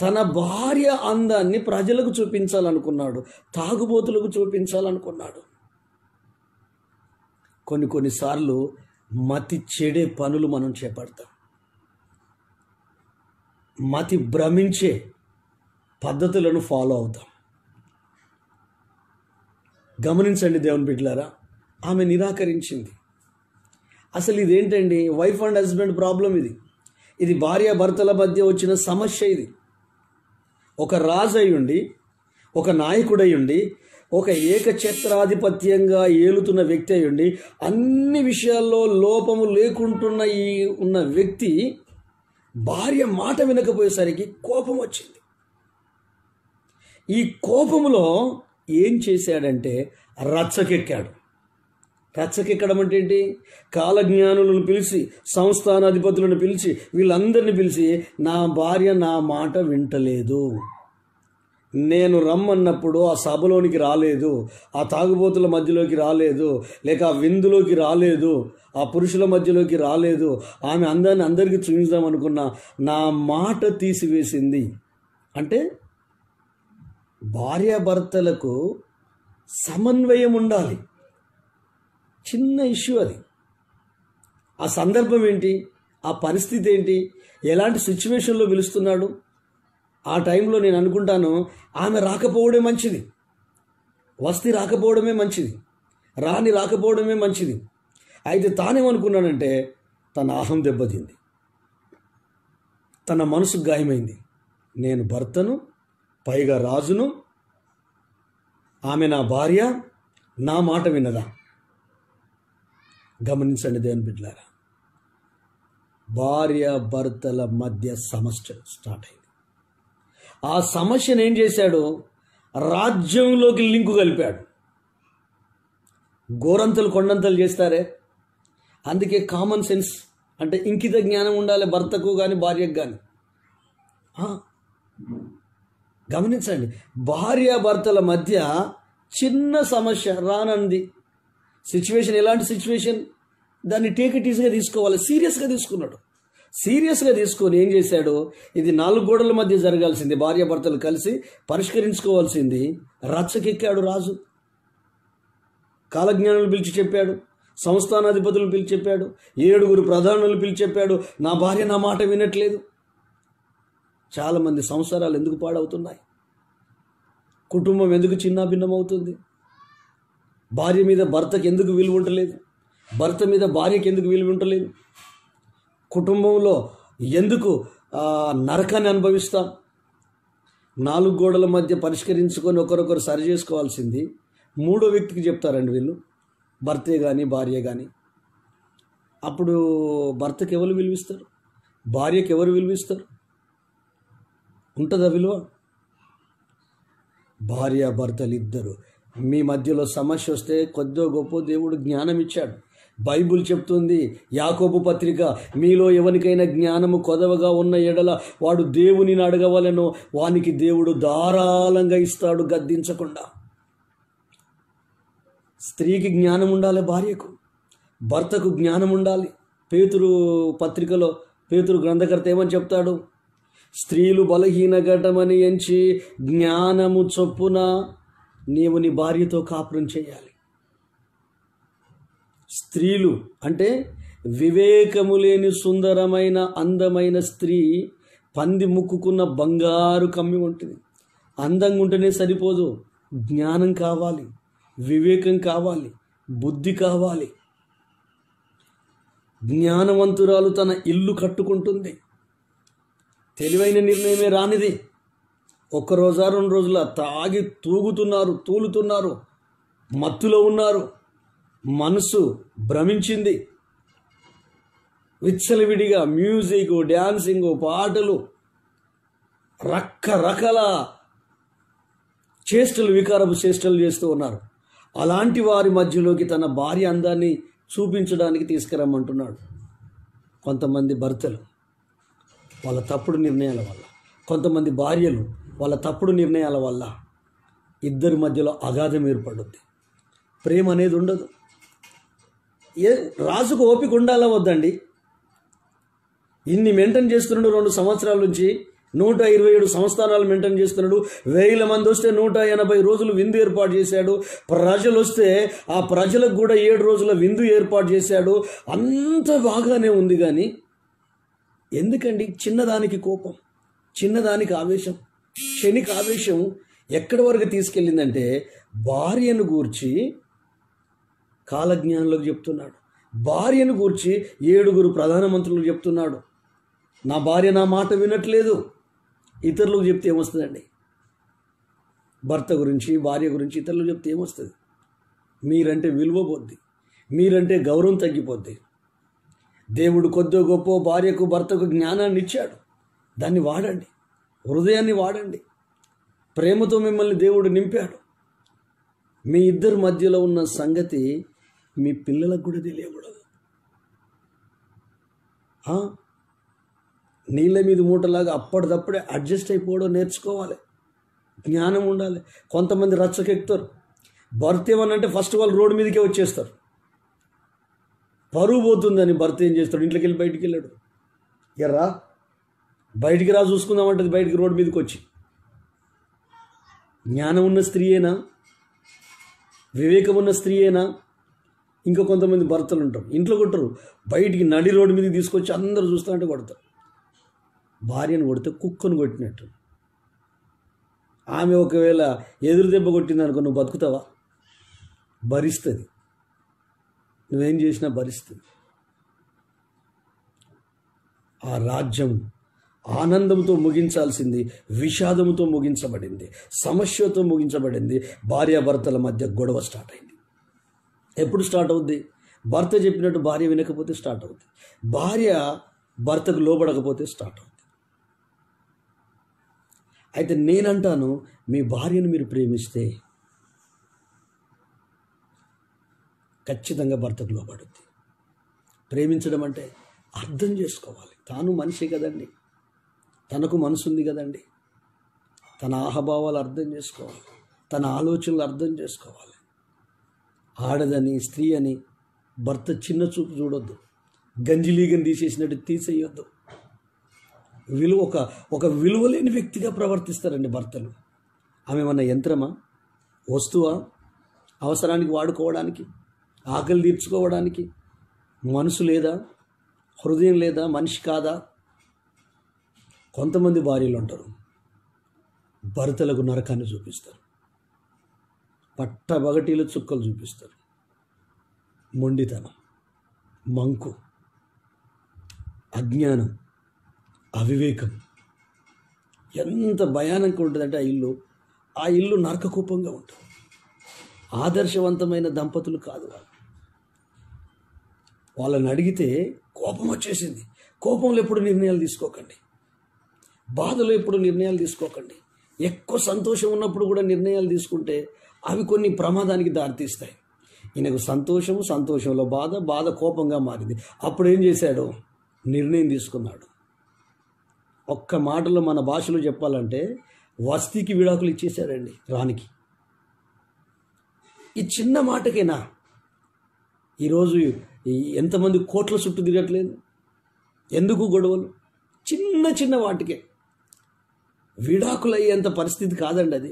తన భార్య అందాన్ని ప్రజలకు చూపించాలనుకున్నాడు, తాగుబోతులకు చూపించాలనుకున్నాడు. కొన్నిసార్లు మతి చెడే పనులు మనం చేపడతాం, మతి భ్రమించే పద్ధతులను ఫాలో అవుతాం. గమనించండి దేవుని బిడ్డలారా, ఆమె నిరాకరించింది. అసలు ఇదేంటండి? వైఫ్ అండ్ హస్బెండ్ ప్రాబ్లం ఇది భార్య భర్తల మధ్య వచ్చిన సమస్య. ఇది ఒక రాజు అయ్యుండి, ఒక నాయకుడయ్యుండి, ఒక ఏకఛత్రాధిపత్యంగా ఏలుతున్న వ్యక్తి అయ్యుండి, అన్ని విషయాల్లో లోపము లేకుంటున్న ఉన్న వ్యక్తి భార్య మాట వినకపోయేసరికి కోపం వచ్చింది. ఈ కోపములో ఏం చేశాడంటే రచ్చకెక్కాడు. రచ్చకెక్కడం అంటే ఏంటి? కాలజ్ఞానులను పిలిచి, సంస్థానాధిపతులను పిలిచి, వీళ్ళందరినీ పిలిచి, నా భార్య నా మాట వింటలేదు, నేను రమ్మన్నప్పుడు ఆ సభలోనికి రాలేదు, ఆ తాగుబోతుల మధ్యలోకి రాలేదు, లేక ఆ విందులోకి రాలేదు, ఆ పురుషుల మధ్యలోకి రాలేదు, ఆమె అందాన్ని అందరికీ చూపిద్దాం అనుకున్నా, నా మాట తీసివేసింది. అంటే భార్యాభర్తలకు సమన్వయం ఉండాలి. చిన్న ఇష్యూ అది. ఆ సందర్భం ఏంటి, ఆ పరిస్థితి ఏంటి, ఎలాంటి సిచ్యువేషన్లో పిలుస్తున్నాడు, ఆ టైంలో నేను అనుకుంటాను ఆమె రాకపోవడమే మంచిది, వస్తి రాకపోవడమే మంచిది, రాణి రాకపోవడమే మంచిది. అయితే తానేమనుకున్నాడంటే తన అహం దెబ్బతింది, తన మనసు గాయమైంది. నేను భర్తను, పైగా రాజును, ఆమె నా భార్య, నా మాట వినదా? గమనించండి దేవుని బిడ్డలారా, భార్య భర్తల మధ్య సమస్య స్టార్ట్ అయింది. ఆ సమస్యను ఏం చేశాడు? రాజ్యంలోకి లింకు కలిపాడు. గోరంతలు కొండంతలు చేస్తారే, అందుకే కామన్ సెన్స్ అంటే ఇంకిత జ్ఞానం ఉండాలి భర్తకు కానీ భార్యకు కానీ. గమనించండి, భార్య భర్తల మధ్య చిన్న సమస్య రానంది సిచ్యువేషన్. ఎలాంటి సిచ్యువేషన్? దాన్ని టేక్ ఇట్ ఈజీగా తీసుకోవాలి, సీరియస్గా తీసుకున్నాడు. సీరియస్గా తీసుకొని ఏం చేశాడు? ఇది 4 గోడల మధ్య జరగాల్సింది, భార్యాభర్తలు కలిసి పరిష్కరించుకోవాల్సింది. రచ్చకెక్కాడు రాజు. కాలజ్ఞానులు పిలిచి చెప్పాడు, సంస్థానాధిపతులు పిలిచి చెప్పాడు, 7 ప్రధానులు పిలిచి చెప్పాడు, నా భార్య నా మాట వినట్లేదు. చాలామంది సంసారాలు ఎందుకు పాడవుతున్నాయి? కుటుంబం ఎందుకు చిన్నాభిన్నమవుతుంది? భార్య మీద భర్తకి ఎందుకు విలువ ఉండలేదు? భర్త మీద భార్యకి ఎందుకు విలువ ఉండలేదు? కుటుంబంలో ఎందుకు నరకాన్ని అనుభవిస్తాం? 4 గోడల మధ్య పరిష్కరించుకొని ఒకరొకరు సరి చేసుకోవాల్సింది 3వ వ్యక్తికి చెప్తారండి వీళ్ళు, భర్తే కానీ భార్య కానీ. అప్పుడు భర్తకి ఎవరు విలువిస్తారు? భార్యకి ఎవరు విలువిస్తారు? ఉంటుందా విలువ? భార్య భర్తలు ఇద్దరు మీ మధ్యలో సమస్య వస్తే కొద్దో గొప్ప దేవుడు జ్ఞానం ఇచ్చాడు. బైబుల్ చెప్తుంది, యాకోబు పత్రిక, మీలో ఎవరికైనా జ్ఞానము కొదవగా ఉన్న ఎడల వాడు దేవునిని అడగవలెను, వానికి దేవుడు ధారాళంగా ఇస్తాడు గద్దించకుండా. స్త్రీకి జ్ఞానం ఉండాలి, భార్యకు, భర్తకు జ్ఞానం ఉండాలి. పేతురు పత్రికలో పేతురు గ్రంథకర్త ఏమని చెప్తాడు? స్త్రీలు బలహీన ఘటమని ఎంచి జ్ఞానము చొప్పున నీవు నీ భార్యతో కాపురం చేయాలి. స్త్రీలు అంటే వివేకము లేని సుందరమైన అందమైన స్త్రీ పంది ముక్కుకున్న బంగారు కమ్మి ఉంటుంది. అందంగా ఉంటేనే సరిపోదు, జ్ఞానం కావాలి, వివేకం కావాలి, బుద్ధి కావాలి. జ్ఞానవంతురాలు తన ఇల్లు కట్టుకుంటుంది. తెలివైన నిర్ణయమే రానిది. 1 రోజా 2 రోజుల తాగి తూలుతున్నారు, మత్తులో ఉన్నారు, మనసు భ్రమించింది. విచ్చలవిడిగా మ్యూజిక్, డ్యాన్సింగ్, పాటలు, రకరకాల చేష్టలు వికారపు చేష్టలు చేస్తూ ఉన్నారు. అలాంటి వారి మధ్యలోకి తన భార్య అందాన్ని చూపించడానికి తీసుకురమ్మంటున్నాడు. కొంతమంది భర్తలు వాళ్ళ తప్పుడు నిర్ణయాల వల్ల, కొంతమంది భార్యలు వాళ్ళ తప్పుడు నిర్ణయాల వల్ల ఇద్దరి మధ్యలో అగాధం ఏర్పడుద్ది. ప్రేమ అనేది ఉండదు. రాజుకు ఓపిక ఉండాలా వద్దండి? ఇన్ని మెయింటైన్ చేస్తున్నాడు 2 సంవత్సరాల నుంచి, 127 సంస్థానాలు మెయింటైన్ చేస్తున్నాడు. 1000 మంది వస్తే 180 రోజులు విందు ఏర్పాటు చేశాడు. ప్రజలు వస్తే ఆ ప్రజలకు కూడా 7 రోజుల విందు ఏర్పాటు చేశాడు. అంత బాగానే ఉంది. కానీ ఎందుకండి చిన్నదానికి కోపం, చిన్నదానికి ఆవేశం, క్షణిక ఆవేశం ఎక్కడి వరకు తీసుకెళ్ళిందంటే భార్యను గూర్చి కాలజ్ఞానులకు చెప్తున్నాడు. భార్యను గూర్చి 7 ప్రధానమంత్రులకు చెప్తున్నాడు. నా భార్య నా మాట వినట్లేదు. ఇతరులకు చెప్తే ఏమొస్తుందండి? భర్త గురించి, భార్య గురించి ఇతరులకు చెప్తే ఏమొస్తుంది? మీరంటే విలువ పోద్ది, మీరంటే గౌరవం తగ్గిపోద్ది. దేవుడు కొద్దో గొప్ప భార్యకు భర్తకు జ్ఞానాన్ని ఇచ్చాడు. దాన్ని వాడండి, హృదయాన్ని వాడండి. ప్రేమతో మిమ్మల్ని దేవుడు నింపాడు. మీ ఇద్దరి మధ్యలో ఉన్న సంగతి మీ పిల్లలకు కూడా తెలియకూడదు. నీళ్ళ మీద మూటలాగా అప్పటిదప్పుడే అడ్జస్ట్ అయిపోవడం నేర్చుకోవాలి. జ్ఞానం ఉండాలి. కొంతమంది రచ్చకెక్కుతారు. భర్త ఏమనంటే ఫస్ట్ వాళ్ళు రోడ్డు మీదకే వచ్చేస్తారు. పరువు పోతుందని భర్త ఏం చేస్తాడు? ఇంట్లోకి వెళ్ళి బయటికి వెళ్ళాడు. ఎర్రా బయటికి రా చూసుకుందామంటది. బయటికి రోడ్డు మీదకి వచ్చి జ్ఞానం ఉన్న స్త్రీయేనా? వివేకం ఉన్న స్త్రీయేనా? ఇంకా కొంతమంది భర్తలు ఉంటారు, ఇంట్లో కొట్టరు, బయటికి నడి రోడ్డు మీదకి తీసుకొచ్చి అందరూ చూస్తానంటే కొడతారు. భార్యను కొడితే కుక్కను కొట్టినట్టు. ఆమె ఒకవేళ ఎదురు దెబ్బ కొట్టింది అనుకో, నువ్వు బతుకుతావా? భరిస్తుంది. నువ్వేం చేసినా భరిస్తుంది. ఆ రాజ్యం ఆనందంతో ముగించాల్సింది విషాదంతో ముగించబడింది, సమస్యతో ముగించబడింది. భార్యాభర్తల మధ్య గొడవ స్టార్ట్ అయింది. ఎప్పుడు స్టార్ట్ అవుద్ది? భర్త చెప్పినట్టు భార్య వినకపోతే స్టార్ట్ అవుద్ది. భార్య భర్తకు లోబడకపోతే స్టార్ట్ అవుద్ది. అయితే నేనంటాను, మీ భార్యను మీరు ప్రేమిస్తే ఖచ్చితంగా భర్తకు లోబడుద్ది. ప్రేమించడం అంటే అర్థం చేసుకోవాలి. తాను మనిషి కదండి, తనకు మనసు ఉంది కదండి. తన ఆహభావాలు అర్థం చేసుకోవాలి, తన ఆలోచనలు అర్థం చేసుకోవాలి. ఆడదని, స్త్రీ అని భర్త చిన్న చూపు చూడొద్దు. గంజిలీగని తీసేసినట్టు తీసేయొద్దు. ఒక విలువలేని వ్యక్తిగా ప్రవర్తిస్తారండి భర్తలు. ఆమె ఏమన్నా యంత్రమా? వస్తువా? అవసరానికి వాడుకోవడానికి, ఆకలి తీర్చుకోవడానికి మనసు లేదా? హృదయం లేదా? మనిషి కాదా? కొంతమంది భార్యలు ఉంటారు, భర్తలకు నరకాన్ని చూపిస్తారు, పట్టబగటీలు చుక్కలు చూపిస్తారు. మొండితనం, మంకు, అజ్ఞానం, అవివేకం ఎంత భయానకంగా ఉంటుందంటే ఆ ఇల్లు నరకకూపంగా ఉంటుంది. ఆదర్శవంతమైన దంపతులు కాదు వాళ్ళు. వాళ్ళని అడిగితే కోపం వచ్చేసింది. కోపంలో ఎప్పుడు నిర్ణయాలు తీసుకోకండి. బాధలో ఎప్పుడు నిర్ణయాలు తీసుకోకండి. ఎక్కువ సంతోషం ఉన్నప్పుడు కూడా నిర్ణయాలు తీసుకుంటే అవి కొన్ని ప్రమాదానికి దారితీస్తాయి. ఈయనకు సంతోషంలో బాధ కోపంగా మారింది. అప్పుడు ఏం చేశాడు? నిర్ణయం తీసుకున్నాడు. ఒక్క మాటలో మన భాషలో చెప్పాలంటే వస్తీకి విడాకులు ఇచ్చేశాడండి రానికి. ఈ చిన్న మాటకేనా ఈరోజు ఎంతమంది కోట్ల చుట్టూ తిరగట్లేదు? ఎందుకు గొడవలు? చిన్న వాటికే విడాకులు అయ్యేంత పరిస్థితి కాదండి అది.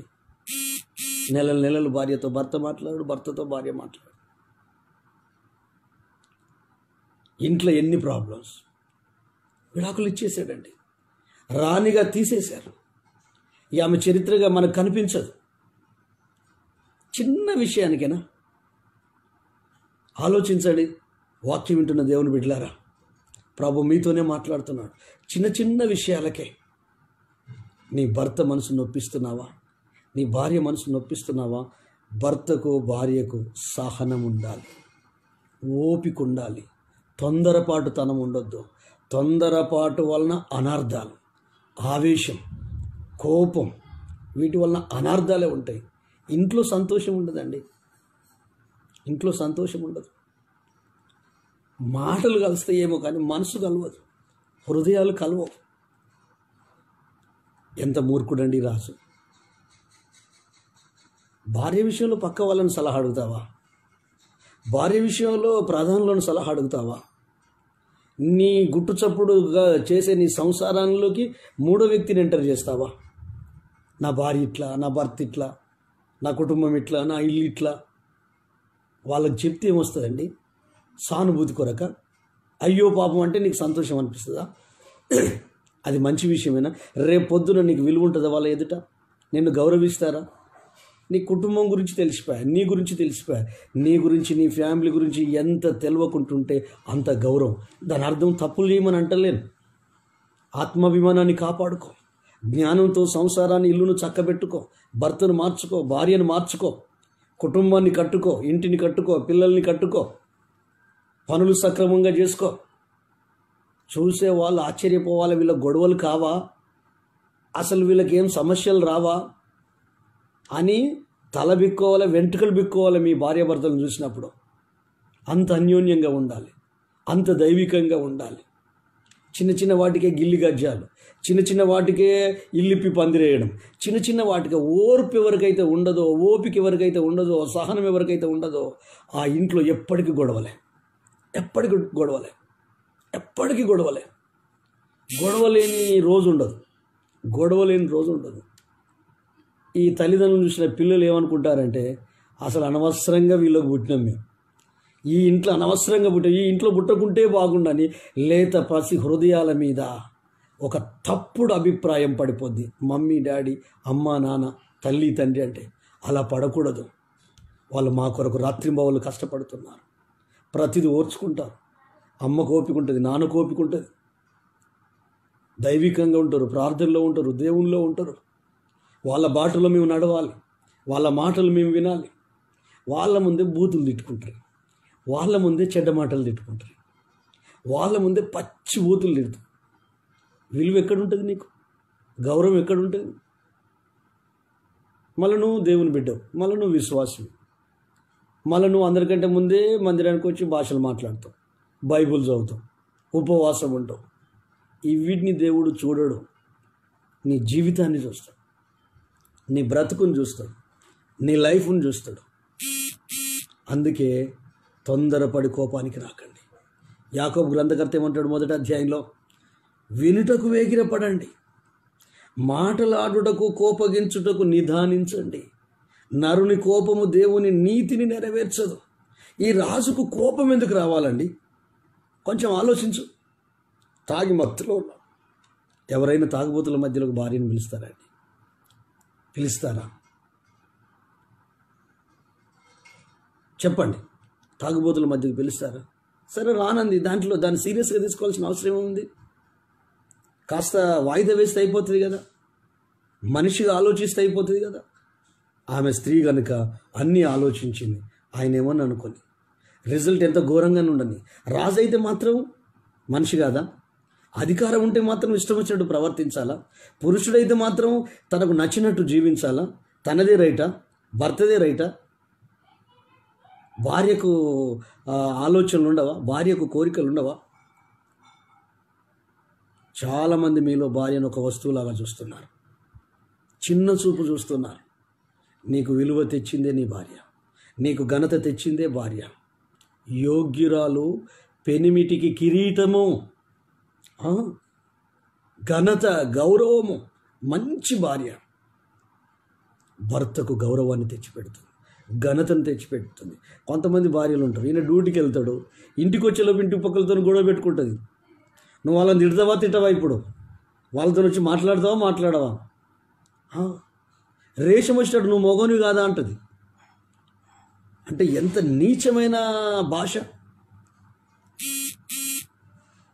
నెలలు భార్యతో భర్త మాట్లాడు, భర్తతో భార్య మాట్లాడు. ఇంట్లో ఎన్ని ప్రాబ్లమ్స్. విడాకులు ఇచ్చేసాడండి. రాణిగా తీసేశారు. ఆమె చరిత్రగా మనకు కనిపించదు. చిన్న విషయానికేనా? ఆలోచించండి. వాక్యం వింటున్న దేవుని బిడ్డలారా, ప్రభు మీతోనే మాట్లాడుతున్నాడు. చిన్న విషయాలకే నీ భర్త మనసు నొప్పిస్తున్నావా? నీ భార్య మనసు నొప్పిస్తున్నావా? భర్తకు భార్యకు సహనం ఉండాలి, ఓపిక ఉండాలి, తొందరపాటుతనం ఉండొద్దు. తొందరపాటు వలన అనర్థాలు, ఆవేశం, కోపం, వీటి వలన అనార్థాలే ఉంటాయి. ఇంట్లో సంతోషం ఉండదండి. ఇంట్లో సంతోషం ఉండదు. మాటలు కలుస్తాయేమో కానీ మనసు కలవదు, హృదయాలు కలవవు. ఎంత మూర్ఖుడండి రాజు. భార్య విషయంలో పక్క వాళ్ళని సలహా అడుగుతావా? భార్య విషయంలో ప్రధానులను సలహా అడుగుతావా? నీ గుట్టు చప్పుడుగా చేసే నీ సంసారంలోకి మూడో వ్యక్తిని ఎంటర్ చేస్తావా? నా భార్య ఇట్లా, నా భర్త ఇట్లా, నా కుటుంబం ఇట్లా, నా ఇల్లు ఇట్లా. వాళ్ళకి చెప్తే ఏమొస్తుందండి? సానుభూతి కొరక. అయ్యో పాపం అంటే నీకు సంతోషం అనిపిస్తుందా? అది మంచి విషయమేనా? రేపు పొద్దున నీకు విలువ ఉంటుందా? వాళ్ళ ఎదుట నిన్ను గౌరవిస్తారా? నీ కుటుంబం గురించి తెలిసిపోయా, నీ గురించి తెలిసిపోయా, నీ గురించి నీ ఫ్యామిలీ గురించి ఎంత తెలియకుంటుంటే అంత గౌరవం. దాని అర్థం తప్పులు చేయమని అంటలేను. ఆత్మాభిమానాన్ని కాపాడుకో, జ్ఞానంతో సంసారాన్ని, ఇల్లును చక్కబెట్టుకో, భర్తను మార్చుకో, భార్యను మార్చుకో, కుటుంబాన్ని కట్టుకో, ఇంటిని కట్టుకో, పిల్లల్ని కట్టుకో, పనులు సక్రమంగా చేసుకో. చూసే వాళ్ళు ఆశ్చర్యపోవాలి, వీళ్ళ గొడవలు కావా, అసలు వీళ్ళకి ఏం సమస్యలు రావా అని తల బిక్కోవాలి, వెంట్రుకలు బిక్కోవాలి మీ భార్యాభర్తలను చూసినప్పుడు. అంత అన్యోన్యంగా ఉండాలి, అంత దైవికంగా ఉండాలి. చిన్న చిన్న వాటికే గిల్లి గజ్జాలు, చిన్న చిన్న వాటికే ఇల్లిప్పి పందిరేయడం, చిన్న చిన్న వాటికే ఓర్పు ఎవరికైతే ఉండదో, ఓపిక ఎవరికైతే ఉండదో, సహనం ఎవరికైతే ఉండదో ఆ ఇంట్లో ఎప్పటికీ గొడవలే, ఎప్పటికీ గొడవలే, ఎప్పటికీ గొడవలే. గొడవలేని రోజు ఉండదు, గొడవలేని రోజు ఉండదు. ఈ తల్లిదండ్రులు చూసిన పిల్లలు ఏమనుకుంటారంటే, అసలు అనవసరంగా వీళ్ళకి పుట్టినాం మేము, ఈ ఇంట్లో అనవసరంగా పుట్టాం, ఈ ఇంట్లో పుట్టకుంటే బాగుండని లేత పసి హృదయాల మీద ఒక తప్పుడు అభిప్రాయం పడిపోద్ది. మమ్మీ డాడీ, అమ్మ నాన్న, తల్లి తండ్రి అంటే అలా పడకూడదు. వాళ్ళు మా కొరకు రాత్రింబవళ్ళు కష్టపడుతున్నారు, ప్రతిదీ ఓర్చుకుంటారు. అమ్మకు ఓపిక ఉంటుంది, నాన్నకు ఓపిక ఉంటుంది, దైవికంగా ఉంటారు, ప్రార్థనలో ఉంటారు, దేవునిలో ఉంటారు. వాళ్ళ బాటలో మేము నడవాలి, వాళ్ళ మాటలు మేము వినాలి. వాళ్ళ ముందే బూతులు తిట్టుకుంటారు, వాళ్ళ ముందే చెడ్డ మాటలు తిట్టుకుంటారు, వాళ్ళ ముందే పచ్చి బూతులు తిడుతారు. విలువ ఎక్కడుంటుంది నీకు? గౌరవం ఎక్కడుంటుంది? మళ్ళీ నువ్వు దేవుని బిడ్డవు, మళ్ళీ నువ్వు విశ్వాసం, మళ్ళీ నువ్వు అందరికంటే ముందే మందిరానికి వచ్చి భాషలు మాట్లాడతావు, బైబుల్ చదువుతావు, ఉపవాసం ఉంటావు. వీటిని దేవుడు చూడడు. నీ జీవితాన్ని చూస్తాడు, నీ బ్రతుకుని చూస్తాడు, నీ లైఫ్ని చూస్తాడు. అందుకే తొందరపడి కోపానికి రాకండి. యాకోబు గ్రంథకర్త ఏమంటాడు మొదటి అధ్యాయంలో? వినుటకు వేగిరపడండి, మాటలాడుటకు కోపగించుటకు నిదానించండి. నరుని కోపము దేవుని నీతిని నెరవేర్చదు. ఈ రాజుకు కోపం ఎందుకు రావాలండి? కొంచెం ఆలోచించు. తాగి మత్తులో ఉన్నాం. ఎవరైనా తాగుబోతుల మధ్యలోకి భార్యను పిలుస్తారండి? పిలుస్తారా? చెప్పండి. తాగుబోతుల మధ్యకి పిలుస్తారా? సరే రానంది, దాన్ని సీరియస్గా తీసుకోవాల్సిన అవసరం ఏముంది? కాస్త వాయిదా వేస్తే అయిపోతుంది కదా, మనిషిగా ఆలోచిస్తే అయిపోతుంది కదా. ఆమె స్త్రీ కనుక అన్నీ ఆలోచించింది. ఆయన ఏమని అనుకొని రిజల్ట్ ఎంత ఘోరంగానే ఉండని. రాజు అయితే మాత్రం మనిషి కాదా? అధికారం ఉంటే మాత్రం ఇష్టం వచ్చినట్టు ప్రవర్తించాలా? పురుషుడైతే మాత్రం తనకు నచ్చినట్టు జీవించాలా? తనదే రైటా? భర్తదే రైటా? భార్యకు ఆలోచనలు ఉండవా? భార్యకు కోరికలు ఉండవా? చాలామంది మీలో భార్యను ఒక వస్తువులాగా చూస్తున్నారు, చిన్న చూపు చూస్తున్నారు. నీకు విలువ తెచ్చిందే నీ భార్య, నీకు ఘనత తెచ్చిందే భార్య. యోగ్యురాలు, పెనిమిటికి కిరీటము, ఘనత, గౌరవము. మంచి భార్య భర్తకు గౌరవాన్ని తెచ్చిపెడుతుంది, ఘనతను తెచ్చిపెడుతుంది. కొంతమంది భార్యలు ఉంటారు, ఈయన డ్యూటీకి వెళ్తాడు, ఇంటికి వచ్చేలోపు ఇంటి పక్కలతో గొడవ పెట్టుకుంటుంది. నువ్వు వాళ్ళని తిడతావా? ఇప్పుడు వాళ్ళతో వచ్చి మాట్లాడవా? రేషం వచ్చినట్టు నువ్వు మగోనివి కాదా అంటది. అంటే ఎంత నీచమైన భాష.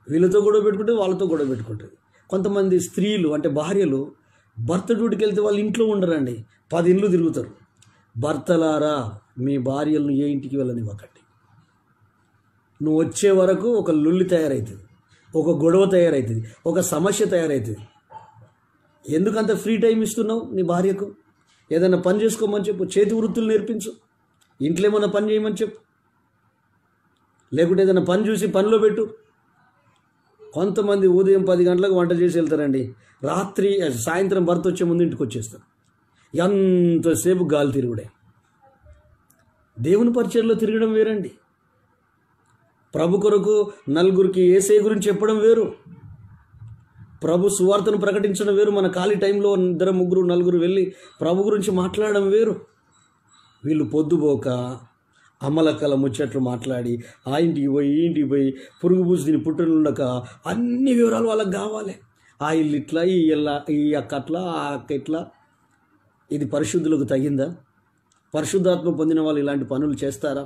వీళ్ళతో గొడవ పెట్టుకుంటే వాళ్ళతో గొడవ పెట్టుకుంటుంది. కొంతమంది స్త్రీలు అంటే భార్యలు భర్త డ్యూటీకి వెళ్తే వాళ్ళు ఇంట్లో ఉండరండి, 10 ఇండ్లు తిరుగుతారు. భర్తలారా, మీ భార్యలను ఏ ఇంటికి వెళ్ళనివ్వకండి. నువ్వు వచ్చే వరకు ఒక లొల్లి తయారవుతుంది, ఒక గొడవ తయారవుతుంది, ఒక సమస్య తయారవుతుంది. ఎందుకంత ఫ్రీ టైం ఇస్తున్నావు నీ భార్యకు? ఏదైనా పని చేసుకోమని చెప్పు, చేతి వృత్తులు నేర్పించు, ఇంట్లో ఏమైనా పని చేయమని చెప్పు, లేకుంటే ఏదైనా పని చూసి పనిలో పెట్టు. కొంతమంది ఉదయం 10 గంటలకు వంట చేసి వెళ్తారండి, రాత్రి సాయంత్రం భర్త వచ్చే ముందు ఇంటికి వచ్చేస్తారు. ఎంతసేపు గాలి తిరుగుడే. దేవుని పరిచర్లో తిరగడం వేరండి. ప్రభు కొరకు నలుగురికి యేసయ్య గురించి చెప్పడం వేరు, ప్రభు సువార్తను ప్రకటించడం వేరు. మన ఖాళీ టైంలో 2, 3, 4 వెళ్ళి ప్రభు గురించి మాట్లాడడం వేరు. వీళ్ళు పొద్దుపోక అమలక్కల ముచ్చట్లు మాట్లాడి ఆ ఇంటికి పోయి ఈ ఇంటికి పోయి పురుగు పూసి దీని పుట్టులుండక అన్ని వివరాలు వాళ్ళకి కావాలి. ఆ ఇల్లు ఇట్లా, ఈ ఇల్లా, ఈ అక్క అట్లా, ఆ అక్క ఇట్లా. ఇది పరిశుద్ధులకు తగిందా? పరిశుద్ధాత్మ పొందిన వాళ్ళు ఇలాంటి పనులు చేస్తారా?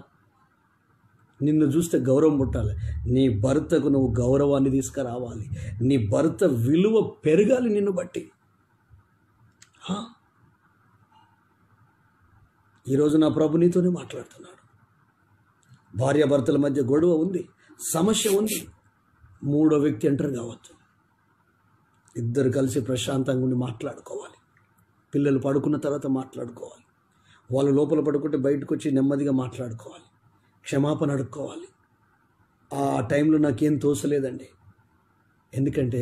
నిన్ను చూస్తే గౌరవం పుట్టాలి. నీ భర్తకు నువ్వు గౌరవాన్ని తీసుకురావాలి. నీ భర్త విలువ పెరగాలి నిన్ను బట్టి. ఈరోజు నా ప్రభు నీతోనే మాట్లాడుతున్నాడు. భార్యాభర్తల మధ్య గొడవ ఉంది, సమస్య ఉంది, 3వ వ్యక్తి ఎంటర్ కావచ్చు. ఇద్దరు కలిసి ప్రశాంతంగా ఉండి మాట్లాడుకోవాలి. పిల్లలు పడుకున్న తర్వాత మాట్లాడుకోవాలి. వాళ్ళు లోపల పడుకుంటే బయటకు వచ్చి నెమ్మదిగా మాట్లాడుకోవాలి, క్షమాపణ అడుక్కోవాలి. ఆ టైంలో నాకేం తోసలేదండి, ఎందుకంటే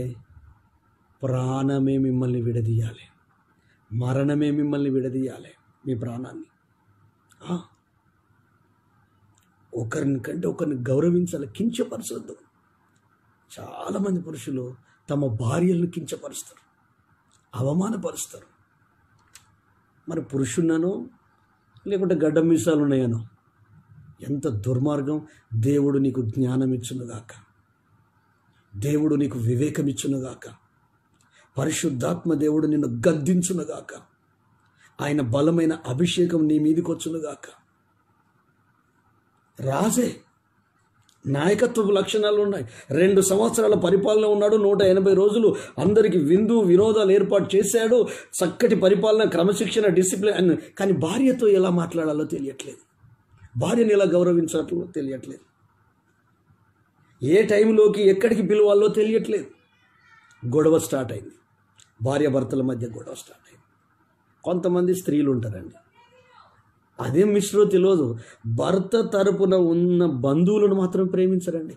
ప్రాణమే మిమ్మల్ని విడదీయాలి, మరణమే మిమ్మల్ని విడదీయాలి, మీ ప్రాణాన్ని. ఒకరిని కంటే ఒకరిని గౌరవించాలి, కించపరచొద్దు. చాలామంది పురుషులు తమ భార్యలను కించపరుస్తారు, అవమానపరుస్తారు. మరి పురుషున్నానో లేకుంటే గడ్డ మీసాలు ఉన్నాయనో, ఎంత దుర్మార్గం. దేవుడు నీకు జ్ఞానం ఇచ్చునుగాక, దేవుడు నీకు వివేకం ఇచ్చునుగాక, పరిశుద్ధాత్మ దేవుడు నిన్ను గద్దించునుగాక, ఆయన బలమైన అభిషేకం నీ మీదకి వచ్చునుగాక. రాజే నాయకత్వపు లక్షణాలు ఉన్నాయి. 2 సంవత్సరాల పరిపాలన ఉన్నాడు, 180 రోజులు అందరికీ విందు వినోదాలు ఏర్పాటు చేశాడు, చక్కటి పరిపాలన, క్రమశిక్షణ, డిసిప్లిన్. కానీ భార్యతో ఎలా మాట్లాడాలో తెలియట్లేదు, భార్యను ఎలా గౌరవించాలో తెలియట్లేదు, ఏ టైంలోకి ఎక్కడికి పిలవాలో తెలియట్లేదు. గొడవ స్టార్ట్ అయింది, భార్యాభర్తల మధ్య గొడవ స్టార్ట్ అయింది. కొంతమంది స్త్రీలు ఉంటారండి, అదేం మిశ్రో తెలియదు, భర్త తరపున ఉన్న బంధువులను మాత్రం ప్రేమించరండి.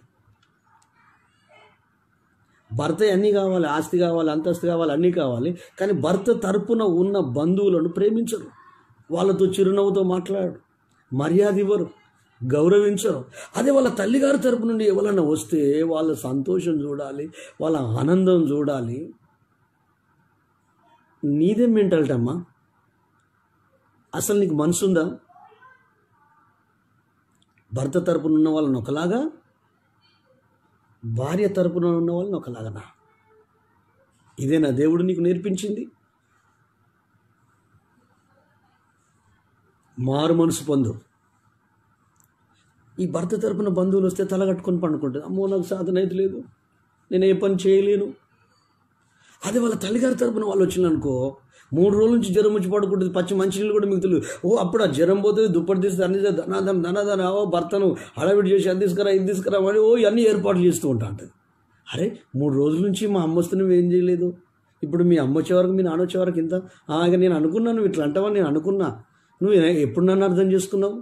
భర్త అన్నీ కావాలి, ఆస్తి కావాలి, అంతస్తు కావాలి, అన్నీ కావాలి, కానీ భర్త తరపున ఉన్న బంధువులను ప్రేమించరు. వాళ్ళతో చిరునవ్వుతో మాట్లాడు, మర్యాద ఇవ్వరు, గౌరవించరు. అదే వాళ్ళ తల్లిగారి తరపు నుండి ఎవరన్నా వస్తే వాళ్ళ సంతోషం చూడాలి, వాళ్ళ ఆనందం చూడాలి. నీదేం మెంటాలిటీ అమ్మా? అసలు నీకు మనసు ఉందా? భర్త తరపున ఉన్న వాళ్ళని ఒకలాగా, భార్య తరపున ఉన్న వాళ్ళని ఒకలాగనా? ఇదేనా దేవుడు నీకు నేర్పించింది? మారు మనసు పొందు. ఈ భర్త తరపున బంధువులు వస్తే తలగట్టుకొని పండుకుంటుంది, అమ్మో నాకు సాధన అయితే లేదు, నేను ఏ పని చేయలేను. అదే వాళ్ళ తల్లిగారి తరపున వాళ్ళు వచ్చిందనుకో, 3 రోజుల నుంచి జ్వరం వచ్చి పడుకుంటుంది, పచ్చి మంచినీళ్ళు కూడా మీకు తెలియదు. అప్పుడు ఆ జ్వరం పోతుంది, దుప్పటి తీస్తే అన్ని ధనాధన భర్తను హడావిడి చేసి అది తీసుకురా ఇది తీసుకురా అని అన్నీ ఏర్పాట్లు చేస్తూ ఉంటా ఉంటుంది. అరే 3 రోజుల నుంచి మా అమ్మ వస్తే నువ్వు ఏం చేయలేదు, ఇప్పుడు మీ అమ్మ వచ్చే వరకు మీ నాన్న వచ్చే వరకు ఇంత ఇక నేను అనుకున్నాను, నువ్వు ఇట్లా అంటావని నేను అనుకున్నా. నువ్వు ఎప్పుడు నన్ను అర్థం చేసుకున్నావు?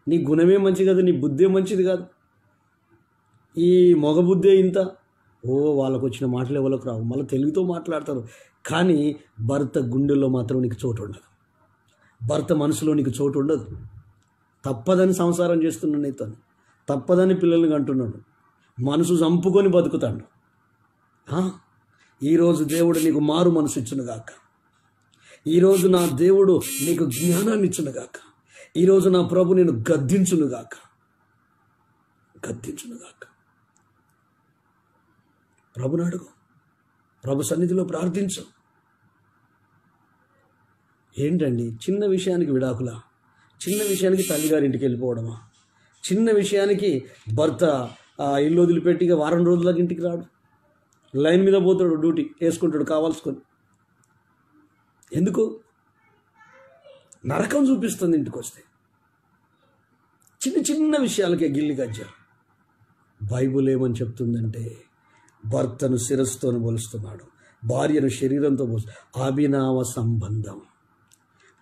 నీ గుణమే మంచిది కాదు, నీ బుద్ధే మంచిది కాదు, ఈ మగ బుద్ధే ఇంత. వాళ్ళకు వచ్చిన మాటలు ఎవరికి రావు, మళ్ళీ తెలుగుతో మాట్లాడతారు. కానీ భర్త గుండెల్లో మాత్రం నీకు చోటు ఉండదు, భర్త మనసులో నీకు చోటు ఉండదు. తప్పదని సంసారం చేస్తున్నాను నీతో, తప్పదని పిల్లల్ని కంటున్నాడు, మనసు చంపుకొని బతుకుతాడు. ఈరోజు దేవుడు నీకు మారు మనసు ఇచ్చునుగాక, ఈరోజు నా దేవుడు నీకు జ్ఞానాన్ని ఇచ్చునుగాక, ఈరోజు నా ప్రభు నేను గద్దించునుగాక. ప్రభుని అడుగు, ప్రభు సన్నిధిలో ప్రార్థించు. ఏంటండి చిన్న విషయానికి విడాకులా, చిన్న విషయానికి తల్లిగారింటికి వెళ్ళిపోవడమా, చిన్న విషయానికి భర్త ఇల్లు వదిలిపెట్టి వారం రోజులకి ఇంటికి రాడు, లైన్ మీద పోతాడు, డ్యూటీ వేసుకుంటాడు కావాల్సుకొని. ఎందుకు? నరకం చూపిస్తుంది ఇంటికి వస్తే, చిన్న చిన్న విషయాలకే గిల్లి గజ్జారు. బైబుల్ ఏమని చెప్తుందంటే భర్తను శిరస్సుతోను పోలుస్తున్నాడు, భార్యను శరీరంతో అభినవ సంబంధం.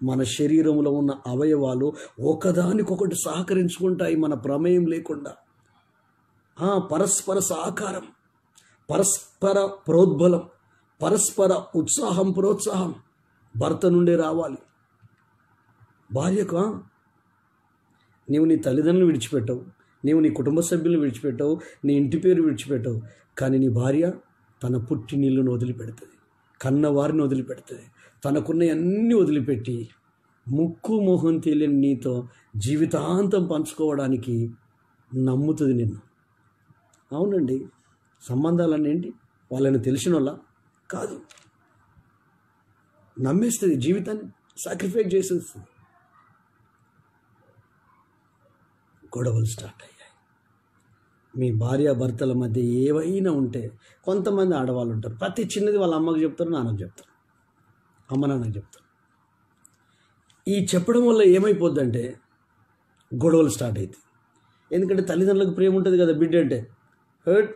మన శరీరంలో ఉన్న అవయవాలు ఒకదానికొకటి సహకరించుకుంటాయి మన ప్రమేయం లేకుండా. పరస్పర సహకారం, పరస్పర ప్రోద్బలం, పరస్పర ఉత్సాహం ప్రోత్సాహం భర్త నుండే రావాలి. భార్యకు నీవు నీ తల్లిదండ్రులు విడిచిపెట్టవు, నీవు నీ కుటుంబ సభ్యులను విడిచిపెట్టవు, నీ ఇంటి పేరు విడిచిపెట్టవు, కానీ నీ భార్య తన పుట్టినిల్లును వదిలిపెడుతుంది, కన్నవారిని వదిలిపెడుతుంది, తనకున్న అన్నీ వదిలిపెట్టి ముక్కు మొహం తెలియని నీతో జీవితాంతం పంచుకోవడానికి నమ్ముతుంది నిన్ను. అవునండి, సంబంధాలన్నీ ఏంటి? వాళ్ళని తెలిసిన వాళ్ళ కాదు, నమ్మేస్తుంది, జీవితాన్ని సాక్రిఫైస్ చేసేస్తుంది. గొడవలు స్టార్ట్ అయ్యాయి. మీ భార్యాభర్తల మధ్య ఏవైనా ఉంటే కొంతమంది ఆడవాళ్ళు ఉంటారు, ప్రతి చిన్నది వాళ్ళ అమ్మకు చెప్తారు, నాన్నకు చెప్తారు, అమ్మ నాన్నకు చెప్తారు. ఈ చెప్పడం వల్ల ఏమైపోద్దంటే గొడవలు స్టార్ట్ అవుతాయి. ఎందుకంటే తల్లిదండ్రులకు ప్రేమ ఉంటుంది కదా, బిడ్డ అంటే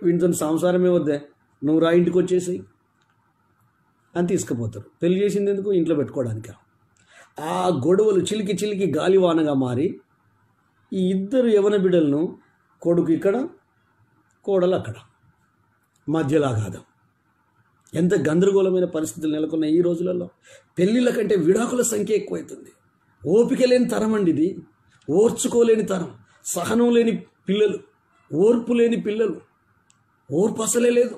వీటితో సంసారమే వద్దే, నువ్వు రా ఇంటికి వచ్చేసి అని తీసుకుపోతారు. పెళ్లి చేసింది ఎందుకు? ఇంట్లో పెట్టుకోవడానికి. ఆ గొడవలు చిలికి చిలికి గాలివానగా మారి ఈ ఇద్దరు యవన బిడ్డలను, కొడుకు ఇక్కడ కోడలు అక్కడ, మధ్యలో ఆగాదం. ఎంత గందరగోళమైన పరిస్థితులు నెలకొన్న ఈ రోజులలో పెళ్ళిళ్ళ కంటే విడాకుల సంఖ్య ఎక్కువైతుంది. ఓపిక లేని తరం అండి ఇది, ఓర్చుకోలేని తరం, సహనం లేని పిల్లలు, ఓర్పు లేని పిల్లలు, ఓర్పు అసలే లేదు.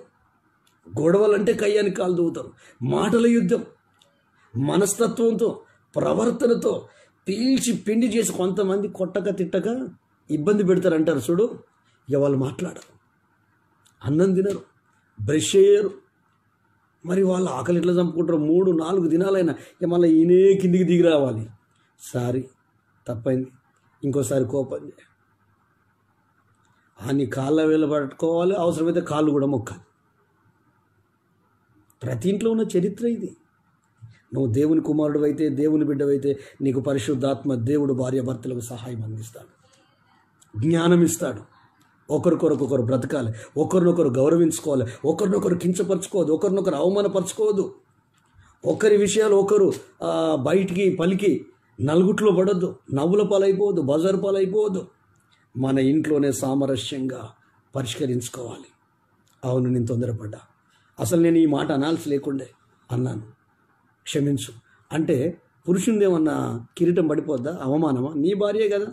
గొడవలంటే కయ్యానికి కాలు దూవుతారు. మాటల యుద్ధం, మనస్తత్వంతో, ప్రవర్తనతో పీల్చి పిండి చేసి కొంతమంది కొట్టక తిట్టక ఇబ్బంది పెడతారు అంటారు చూడు. ఇక వాళ్ళు మాట్లాడరు, అన్నం తినరు, బ్రష్ చేయరు. మరి వాళ్ళు ఆకలి ఎట్లా చంపుకుంటారు? 3-4 దినాలైనా ఇక మళ్ళీ ఈయనే కిందికి దిగి రావాలి. సారీ, తప్పైంది, ఇంకోసారి కోపం చేయ, అన్ని కాళ్ళ వేళ పట్టుకోవాలి, అవసరమైతే కాళ్ళు కూడా మొక్కాలి. ప్రతి ఇంట్లో ఉన్న చరిత్ర ఇది. నువ్వు దేవుని కుమారుడు అయితే, దేవుని బిడ్డవైతే నీకు పరిశుద్ధాత్మ దేవుడు భార్యాభర్తలకు సహాయం అందిస్తాడు, జ్ఞానం ఇస్తాడు. ఒకరికొరకొకరు బ్రతకాలి, ఒకరినొకరు గౌరవించుకోవాలి, ఒకరినొకరు కించపరచుకోవద్దు, ఒకరినొకరు అవమానపరచుకోవద్దు, ఒకరి విషయాలు ఒకరు బయటికి పలికి నలుగుట్లో పడొద్దు, నవ్వుల పాలైపోవద్దు, బజారు పాలైపోవద్దు. మన ఇంట్లోనే సామరస్యంగా పరిష్కరించుకోవాలి. అవును, నేను తొందరపడ్డా, అసలు నేను ఈ మాట అనాల్సి లేకుండే అన్నాను, క్షమించు అంటే పురుషునిదేమన్నా కిరీటం పడిపోద్దా? అవమానమా? నీ భార్యే కదా,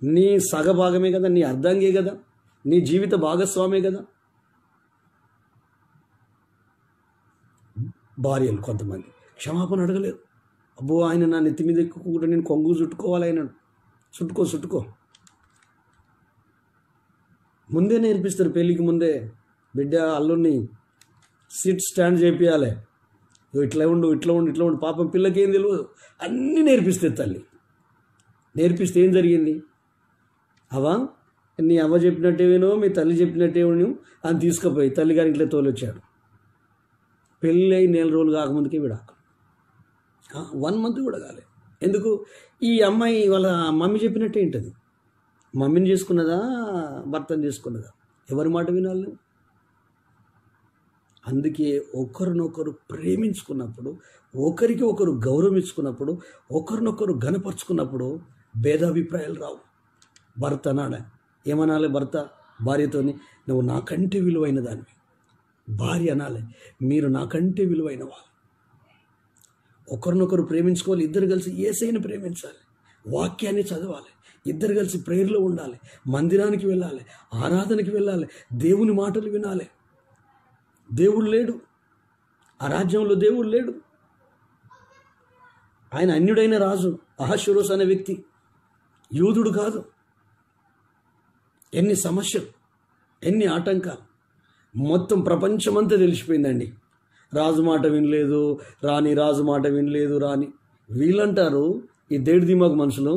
నీ సగభాగమే కదా, నీ అర్ధాంగే కదా, నీ జీవిత భాగస్వామే కదా. భార్యలు కొంతమంది క్షమాపణ అడగలేదు. అబ్బో, ఆయన నా నెత్తి మీద ఎక్కుకుంటే నేను కొంగు చుట్టుకోవాలి అయినాడు. చుట్టుకో ముందే నేర్పిస్తారు. పెళ్ళికి ముందే బిడ్డ అల్లుడిని సీట్ స్టాండ్ చేపియాలి, ఇట్లా ఉండు. పాపం పిల్లకి ఏం తెలియదు, అన్నీ నేర్పిస్తుంది తల్లి. నేర్పిస్తే ఏం జరిగింది? నీ అవ్వ చెప్పినట్టేవేనో, మీ తల్లి చెప్పినట్టేవేనో అని తీసుకుపోయి తల్లిగారి ఇంట్లో తోలొచ్చాడు. పెళ్ళి అయి 4 రోజులు కాకముందుకే విడాకు, 1 month కూడా కాలేదు. ఎందుకు? ఈ అమ్మాయి వాళ్ళ మమ్మీ చెప్పినట్టే ఏంటది. మమ్మీని చేసుకున్నదా, భర్తను చేసుకున్నదా? ఎవరి మాట వినాలి? అందుకే ఒకరినొకరు ప్రేమించుకున్నప్పుడు, ఒకరికి ఒకరు గౌరవం ఇచ్చుకున్నప్పుడు, ఒకరినొకరు ఘనపరుచుకున్నప్పుడు భేదాభిప్రాయాలు రావు. భర్త అనాలి, ఏమనాలి? భర్త భార్యతోని, నువ్వు నాకంటే విలువైన దానివి. భార్య అనాలి, మీరు నాకంటే విలువైన వాళ్ళు. ఒకరినొకరు ప్రేమించుకోవాలి. ఇద్దరు కలిసి యేసయ్యను ప్రేమించాలి, వాక్యాన్ని చదవాలి, ఇద్దరు కలిసి ప్రేయర్లో ఉండాలి, మందిరానికి వెళ్ళాలి, ఆరాధనకి వెళ్ళాలి, దేవుని మాటలు వినాలి. దేవుడు లేడు, ఆ రాజ్యంలో దేవుడు లేడు. ఆయన అన్యుడైన రాజు అహష్వేరోషు అనే వ్యక్తి, యూదుడు కాదు. ఎన్ని సమస్యలు, ఎన్ని ఆటంకాలు, మొత్తం ప్రపంచమంతా తెలిసిపోయిందండి. రాజు మాట వినలేదు రాని, రాజు మాట వినలేదు రాని. వీళ్ళంటారు, ఈ దేడి దిమాగ్ మనుషులు,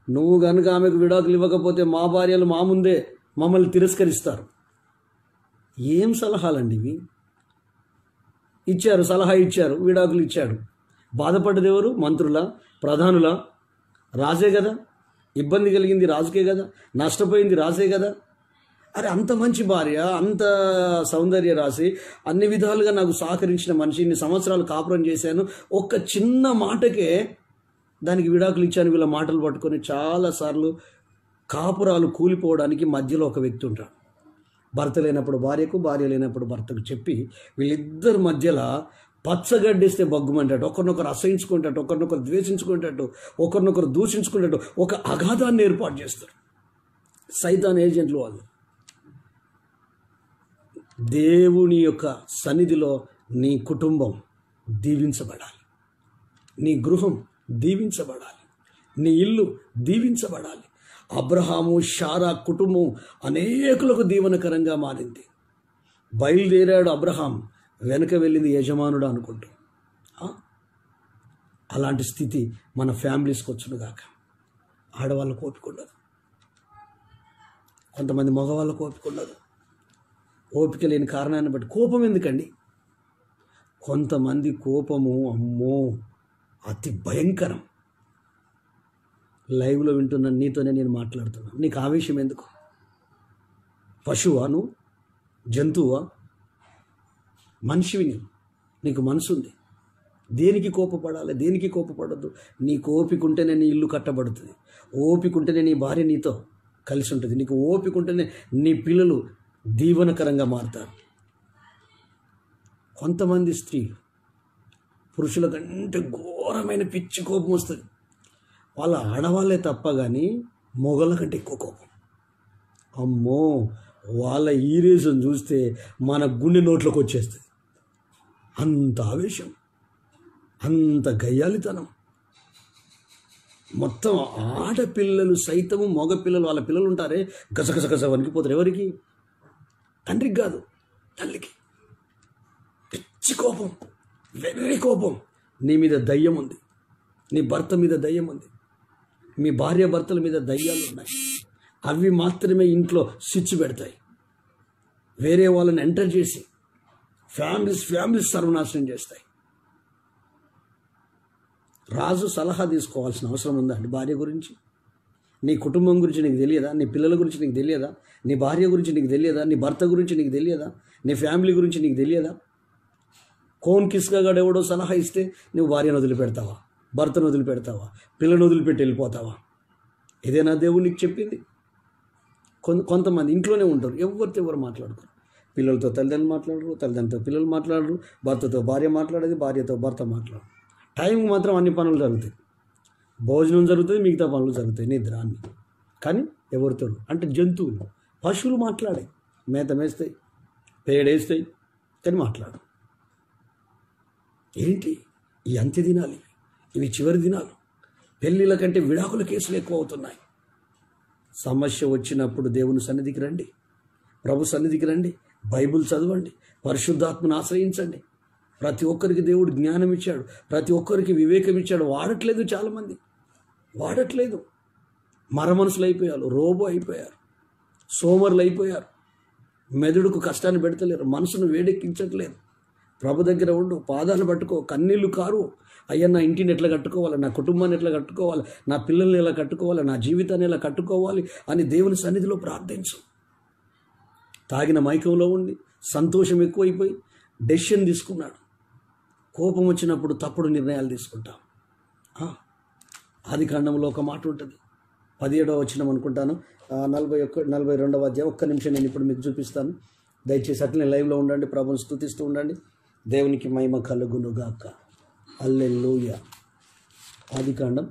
నువ్వు కనుక ఆమెకు విడాకులు ఇవ్వకపోతే మా భార్యలు మా ముందే మమ్మల్ని తిరస్కరిస్తారు. ఏం సలహాలండి ఇవి? ఇచ్చారు, సలహా ఇచ్చారు, విడాకులు ఇచ్చాడు. బాధపడ్డది ఎవరు? మంత్రుల, ప్రధానుల? రాజే కదా. ఇబ్బంది కలిగింది రాజుకే కదా, నష్టపోయింది రాజే కదా. అరే అంత మంచి భార్య, అంత సౌందర్య రాశి, అన్ని విధాలుగా నాకు సహకరించిన మనిషి, ఇన్ని సంవత్సరాలు కాపురం చేశాను, ఒక్క చిన్న మాటకే దానికి విడాకులు ఇచ్చాను, వీళ్ళ మాటలు పట్టుకొని చాలాసార్లు కాపురాలు కూలిపోవడానికి మధ్యలో ఒక వ్యక్తి ఉంటాడు. భర్త లేనప్పుడు భార్యకు, భార్య లేనప్పుడు భర్తకు చెప్పి వీళ్ళిద్దరి మధ్యలో పచ్చగడ్డిస్తే బగ్గుమంటాడు, ఒకరినొకరు అసహించుకుంటాడు, ఒకరినొకరు ద్వేషించుకుంటాడు, ఒకరినొకరు దూషించుకుంటాడు, ఒక అగాధాన్ని ఏర్పాటు చేస్తారు. సైతాన్ ఏజెంట్లు వాళ్ళు. దేవుని యొక్క సన్నిధిలో నీ కుటుంబం దీవించబడాలి, నీ గృహం దీవించబడాలి, నీ ఇల్లు దీవించబడాలి. అబ్రహాము, షారా కుటుంబం అనేకులకు దీవెనకరంగా మారింది. బయలుదేరాడు అబ్రహాం, వెనక వెళ్ళింది యజమానుడు అనుకుంటూ. అలాంటి స్థితి మన ఫ్యామిలీస్కి వచ్చునుగాక. ఆడవాళ్ళకు ఓపిక ఉండదు, కొంతమంది మగవాళ్ళకు ఓపిక ఉండదు. ఓపిక లేని కారణాన్ని బట్టి కోపం ఎందుకండి? కొంతమంది కోపము అమ్మో అతి భయంకరం. లైవ్లో వింటున్న నీతోనే నేను మాట్లాడుతున్నాను. నీకు ఆవేశం ఎందుకు? పశువా నువ్వు? జంతువా? మనిషివి. నీకు మనసు ఉంది. దేనికి కోపపడాలి, దేనికి కోపపడద్దు? నీకు ఓపిక ఉంటేనే నీ ఇల్లు కట్టబడుతుంది, ఓపిక ఉంటేనే నీ భార్య నీతో కలిసి ఉంటుంది, నీకు ఓపిక ఉంటేనే నీ పిల్లలు దీవెనకరంగా మారుతారు. కొంతమంది స్త్రీలు పురుషుల కంటే ఘోరమైన పిచ్చి కోపం వస్తుంది. వాళ్ళ ఆడవాళ్ళే తప్ప కానీ మొగల కంటే ఎక్కువ కోపం. అమ్మో, వాళ్ళ ఈరేషన్ చూస్తే మన గుండె నోట్లోకి వచ్చేస్తుంది. అంత ఆవేశం, అంత గయ్యాలితనం. మొత్తం ఆడపిల్లలు సైతము, మగపిల్లలు, వాళ్ళ పిల్లలు ఉంటారే గసగసగస వణికిపోతారు. ఎవరికి? తండ్రికి కాదు, తల్లికి. పిచ్చి కోపం, వెర్రి కోపం. నీ మీద దయ్యం ఉంది, నీ భర్త మీద దయ్యం ఉంది, మీ భార్య భర్తల మీద దయ్యాలు ఉన్నాయి. అవి మాత్రమే ఇంట్లో స్విచ్ పెడతాయి, వేరే వాళ్ళని ఎంటర్ చేసి ఫ్యామిలీస్ సర్వనాశనం చేస్తాయి. రాజు సలహా తీసుకోవాల్సిన అవసరం ఉందా అండి భార్య గురించి? నీ కుటుంబం గురించి నీకు తెలియదా? నీ పిల్లల గురించి నీకు తెలియదా? నీ భార్య గురించి నీకు తెలియదా? నీ భర్త గురించి నీకు తెలియదా? నీ ఫ్యామిలీ గురించి నీకు తెలియదా? కోన్ కిస్కాగాడు ఎవడో సలహా ఇస్తే నువ్వు భార్యను వదిలిపెడతావా? భర్తను వదిలిపెడతావా? పిల్లను వదిలిపెట్టి వెళ్ళిపోతావా? ఇదేనా దేవుడు నీకు చెప్పింది? కొంతమంది ఇంట్లోనే ఉంటారు, ఎవరితో ఎవరు మాట్లాడుకోరు. పిల్లలతో తల్లిదండ్రులు మాట్లాడరు, తల్లిదండ్రులతో పిల్లలు మాట్లాడరు, భర్తతో భార్య మాట్లాడేది, భార్యతో భర్త మాట్లాడరు. టైంకి మాత్రం అన్ని పనులు జరుగుతాయి, భోజనం జరుగుతుంది, మిగతా పనులు జరుగుతాయి, నిద్ర అన్ని. కానీ ఎవరితో అంటే జంతువులు, పశువులు మాట్లాడాయి, మేత మేస్తాయి, పేడేస్తాయి, కానీ మాట్లాడు. ఏంటి ఈ అంత్య దినాలు? ఇవి చివరి దినాలు. పెళ్ళిళ్ళ కంటే విడాకుల కేసులు ఎక్కువ అవుతున్నాయి. సమస్య వచ్చినప్పుడు దేవుని సన్నిధికి రండి, ప్రభు సన్నిధికి రండి, బైబిల్ చదవండి, పరిశుద్ధాత్మను ఆశ్రయించండి. ప్రతి ఒక్కరికి దేవుడు జ్ఞానం ఇచ్చాడు, ప్రతి ఒక్కరికి వివేకం ఇచ్చాడు. వాడట్లేదు, చాలామంది వాడట్లేదు. మరమనుషులు అయిపోయారు, రోబో అయిపోయారు, సోమరులు అయిపోయారు, మెదడుకు కష్టాన్ని పెడతలేరు, మనసును వేడెక్కించట్లేదు. ప్రభు దగ్గర ఉండు, పాదాలు పట్టుకో, కన్నీళ్లు కారు. అయ్యా నా ఇంటిని ఎట్లా కట్టుకోవాలి, నా కుటుంబాన్ని ఎట్లా కట్టుకోవాలి, నా పిల్లల్ని ఎలా కట్టుకోవాలి, నా జీవితాన్ని ఎలా కట్టుకోవాలి అని దేవుని సన్నిధిలో ప్రార్థించు. తాగిన మైకంలో ఉండి సంతోషం ఎక్కువైపోయి డెసిషన్ తీసుకున్నాడు. కోపం వచ్చినప్పుడు తప్పుడు నిర్ణయాలు తీసుకుంటాం. ఆదికాండంలో ఒక మాట ఉంటుంది, 17వ వచనం అనుకుంటాను, 42వ అధ్యాయం. ఒక్క నిమిషం నేను ఇప్పుడు మీకు చూపిస్తాను. దయచేసి అట్లనే లైవ్లో ఉండండి, ప్రభువుని స్తుతిస్తూ ఉండండి. దేవునికి మహిమ కలుగునుగాక. హల్లెలూయా. ఆదికాండం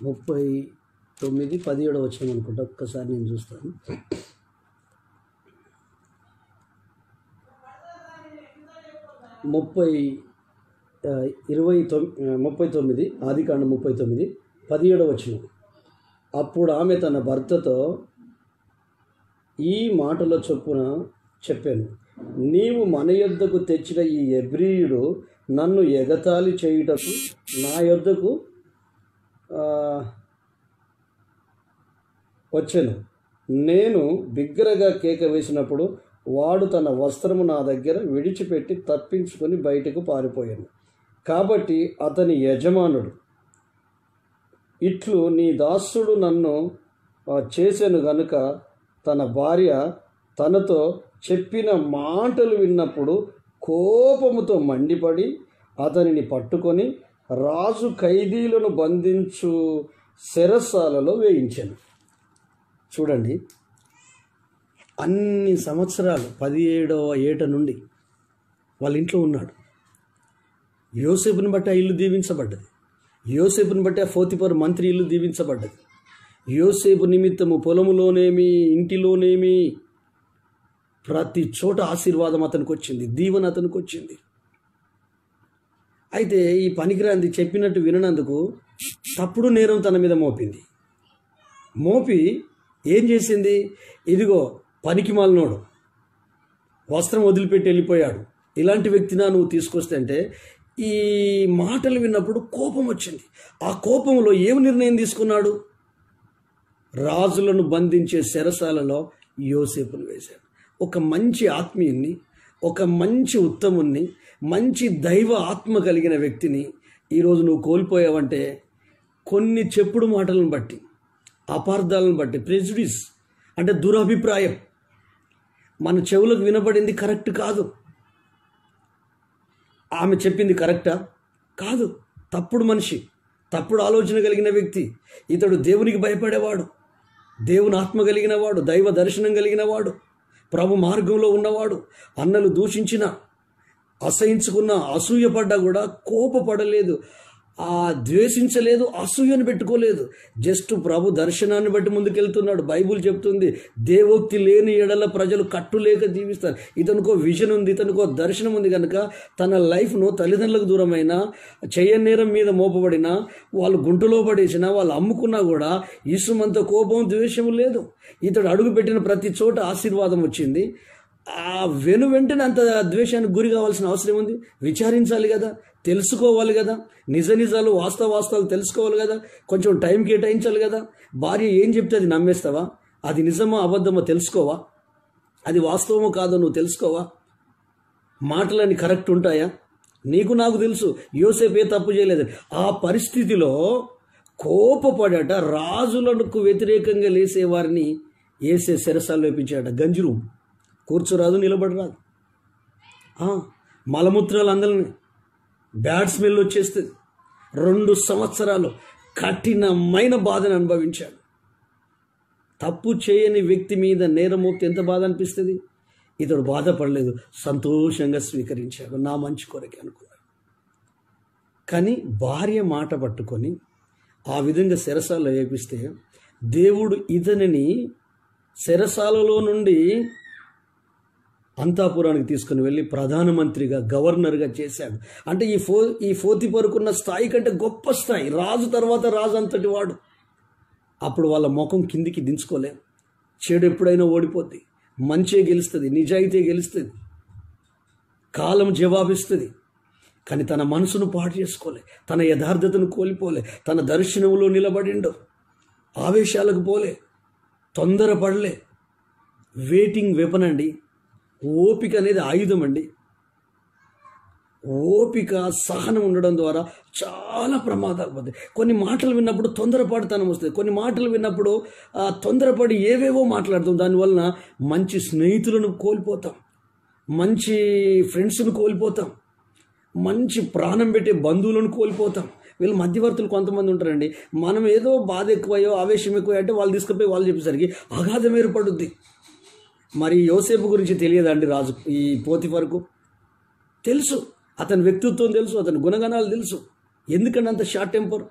39, 17 వచనం అనుకుంటా. ఒక్కసారి నేను చూస్తాను. 39 ఆదికాండం 39, 17 వచనం. అప్పుడు ఆమె తన భర్తతో ఈ మాటల చొప్పున చెప్పాను, నీవు మన యొద్దకు తెచ్చిన ఈ ఎబ్రీయుడు నన్ను ఎగతాళి చేయుటకు నా యొద్దకు వచ్చెను. నేను బిగ్గరగా కేక వేసినప్పుడు వాడు తన వస్త్రము నా దగ్గర విడిచిపెట్టి తప్పించుకొని బయటకు పారిపోయాను. కాబట్టి అతని యజమానుడు, ఇట్లు నీ దాసుడు నన్ను చేసెను గనుక తన భార్య తనతో చెప్పిన మాటలు విన్నప్పుడు కోపముతో మండిపడి అతనిని పట్టుకొని రాజు ఖైదీలను బంధించు చెరసాలలో వేయించాను. చూడండి, అన్ని సంవత్సరాలు 17వ ఏట నుండి వాళ్ళ ఇంట్లో ఉన్నాడు. యోసేపుని బట్టి ఆ ఇల్లు దీవించబడ్డది. యోసేపుని బట్టి ఆ పోతిఫరు మంత్రి ఇల్లు దీవించబడ్డది. యోసేపు నిమిత్తము పొలములోనేమి ఇంటిలోనేమి ప్రతి చోట ఆశీర్వాదం అతనికి వచ్చింది, దీవెన అతనికి వచ్చింది. అయితే ఈ పనికిరాంది చెప్పినట్టు విననందుకు తప్పుడు నేరం తన మీద మోపింది. మోపి ఏం చేసింది? ఇదిగో పనికి మాలినోడు, వస్త్రం వదిలిపెట్టి వెళ్ళిపోయాడు, ఇలాంటి వ్యక్తినా నువ్వు తీసుకొస్తే అంటే ఈ మాటలు విన్నప్పుడు కోపం వచ్చింది. ఆ కోపంలో ఏమి నిర్ణయం తీసుకున్నాడు? రాజులను బంధించే చెరసాలలో యోసేపును వేశాడు. ఒక మంచి ఆత్మీయుణ్ణి, ఒక మంచి ఉత్తముణ్ణి, మంచి దైవ ఆత్మ కలిగిన వ్యక్తిని ఈరోజు నువ్వు కోల్పోయావంటే కొన్ని చెప్పుడు మాటలను బట్టి, అపార్థాలను బట్టి, ప్రెజుడిస్ అంటే దురభిప్రాయం, మన చెవులకు వినబడింది కరెక్ట్ కాదు, ఆమె చెప్పింది కరెక్టా కాదు, తప్పుడు మనిషి, తప్పుడు ఆలోచన కలిగిన వ్యక్తి, ఇతడు దేవునికి భయపడేవాడు, దేవుని ఆత్మ కలిగిన వాడు, దైవ దర్శనం కలిగిన వాడు, ప్రభు మార్గంలో ఉన్నవాడు, అన్నలు దూషించిన, అసహించుకున్న, అసూయపడ్డా కూడా కోపపడలేదు, ద్వేషించలేదు, అసూయను పెట్టుకోలేదు. జస్ట్ ప్రభు దర్శనాన్ని బట్టి ముందుకెళ్తున్నాడు. బైబుల్ చెప్తుంది, దేవోక్తి లేని ఎడల ప్రజలు కట్టులేక జీవిస్తారు. ఇతనికో విజన్ ఉంది, ఇతనికో దర్శనం ఉంది కనుక తన లైఫ్ను తల్లిదండ్రులకు దూరమైన, చేయనేరం మీద మోపబడిన, వాళ్ళు గుంటలో పడేసిన, వాళ్ళు అమ్ముకున్నా కూడా ఇసుమంత కోపం ద్వేషము లేదు. ఇతడు అడుగు పెట్టిన ప్రతి చోట ఆశీర్వాదం వచ్చింది. వెంటనే అంత ద్వేషానికి గురి కావాల్సిన అవసరం ఉంది? విచారించాలి కదా, తెలుసుకోవాలి కదా, నిజాలు వాస్తవాలు తెలుసుకోవాలి కదా, కొంచెం టైం కేటాయించాలి కదా. భార్య ఏం చెప్తే అది నమ్మేస్తావా? అది నిజమో అబద్ధమో తెలుసుకోవా? అది వాస్తవమో కాదో నువ్వు తెలుసుకోవా? మాటలని కరెక్ట్ ఉంటాయా? నీకు నాకు తెలుసు యోసేపు ఏ తప్పు చేయలేదు. ఆ పరిస్థితిలో కోపపడట, రాజులకు వ్యతిరేకంగా లేసేవారిని వేసే చెరసాల్లో వేపించాడట. గంజిరు కూర్చోరాదు, నిలబడరాదు, మలమూత్రాలు అందరినీ, బ్యాడ్ స్మెల్ వచ్చేస్తుంది. 2 సంవత్సరాలు కఠినమైన బాధను అనుభవించాడు. తప్పు చేయని వ్యక్తి మీద నేరం మోపితే ఎంత బాధ అనిపిస్తుంది? ఇతడు బాధపడలేదు, సంతోషంగా స్వీకరించాడు, నా మంచి కొరకే అనుకున్నాడు. కానీ భార్య మాట పట్టుకొని ఆ విధంగా చెరసాలలో వేపిస్తే దేవుడు ఇతనిని చెరసాలలో నుండి అంతాపురానికి తీసుకుని వెళ్ళి ప్రధానమంత్రిగా, గవర్నర్గా చేశాడు. అంటే ఈ పోతిఫరుకున్న స్థాయి కంటే గొప్ప స్థాయి, రాజు తర్వాత రాజు అంతటి వాడు. అప్పుడు వాళ్ళ ముఖం కిందికి దించుకోలేం. చెడు ఎప్పుడైనా ఓడిపోద్ది, మంచే గెలుస్తుంది, నిజాయితీ గెలుస్తుంది, కాలం జవాబిస్తుంది. కానీ తన మనసును పాడు చేసుకోలే, తన యథార్థతను కోల్పోలే, తన దర్శనంలో నిలబడిండు, ఆవేశాలకు పోలే, తొందరపడలే. వెయిటింగ్ వెపన్ అండి. ఓపిక అనేది ఆయుధం అండి. ఓపిక, సహనం ఉండడం ద్వారా చాలా ప్రమాదాలు పోతాయి. కొన్ని మాటలు విన్నప్పుడు తొందరపాటుతనం వస్తుంది. కొన్ని మాటలు విన్నప్పుడు తొందరపడి ఏవేవో మాట్లాడతాం. దానివలన మంచి స్నేహితులను కోల్పోతాం, మంచి ఫ్రెండ్స్ను కోల్పోతాం, మంచి ప్రాణం పెట్టే బంధువులను కోల్పోతాం. వీళ్ళు మధ్యవర్తులు కొంతమంది ఉంటారండి. మనం ఏదో బాధ ఎక్కువయో ఆవేశం ఎక్కువ అంటే వాళ్ళు తీసుకుపోయి వాళ్ళు చెప్పేసరికి అగాధం ఏర్పడుద్ది. మరి యోసేపు గురించి తెలియదండి రాజు, ఈ పోతిఫరుకు తెలుసు, అతని వ్యక్తిత్వం తెలుసు, అతని గుణగణాలు తెలుసు. ఎందుకంటే అంత షార్ట్ టెంపర్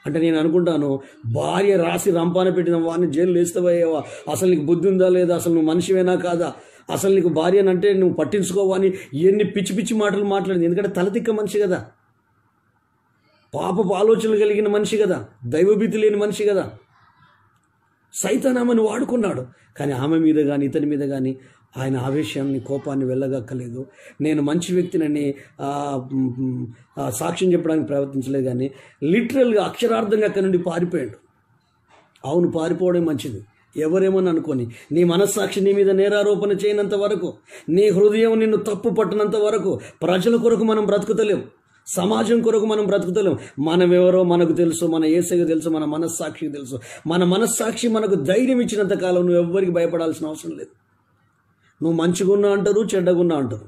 అంటే నేను అనుకుంటాను, భార్య రాసి రంపాన పెట్టిన వాడిని జైలు వేస్తావయ్యావా, అసలు నీకు బుద్ధి ఉందా లేదా, అసలు నువ్వు మనిషివేనా కాదా, అసలు నీకు భార్య అంటే నువ్వు పట్టించుకోవని ఎన్ని పిచ్చి పిచ్చి మాటలు మాట్లాడింది. ఎందుకంటే తలతిక్క మనిషి కదా, పాపపు ఆలోచనలు కలిగిన మనిషి కదా, దైవభీతి లేని మనిషి కదా. సైతాన్ ఆమెను వాడుకున్నాడు. కానీ ఆమె మీద కానీ ఇతని మీద కానీ ఆయన ఆవేశాన్ని, కోపాన్ని వెళ్ళగక్కలేదు. నేను మంచి వ్యక్తినని సాక్ష్యం చెప్పడానికి ప్రవర్తించలేదు. కానీ లిటరల్గా అక్షరార్థంగా అక్కడి నుండి పారిపోయాడు. అవును, పారిపోవడం మంచిది. ఎవరేమని అనుకొని నీ మనస్సాక్షి నీ మీద నేరారోపణ చేయనంత వరకు, నీ హృదయం నిన్ను తప్పు పట్టనంత వరకు ప్రజల కొరకు మనం బ్రతుకుతలేం, సమాజం కొరకు మనం బ్రతుకుతలేం. మనమెవరో మనకు తెలుసు, మన యేసయ్యకు తెలుసు, మన మనస్సాక్షికి తెలుసు. మన మనస్సాక్షి మనకు ధైర్యం ఇచ్చినంత కాలం నువ్వు ఎవ్వరికి భయపడాల్సిన అవసరం లేదు. నువ్వు మంచిగున్నా అంటారు, చెడ్డగున్నా అంటారు,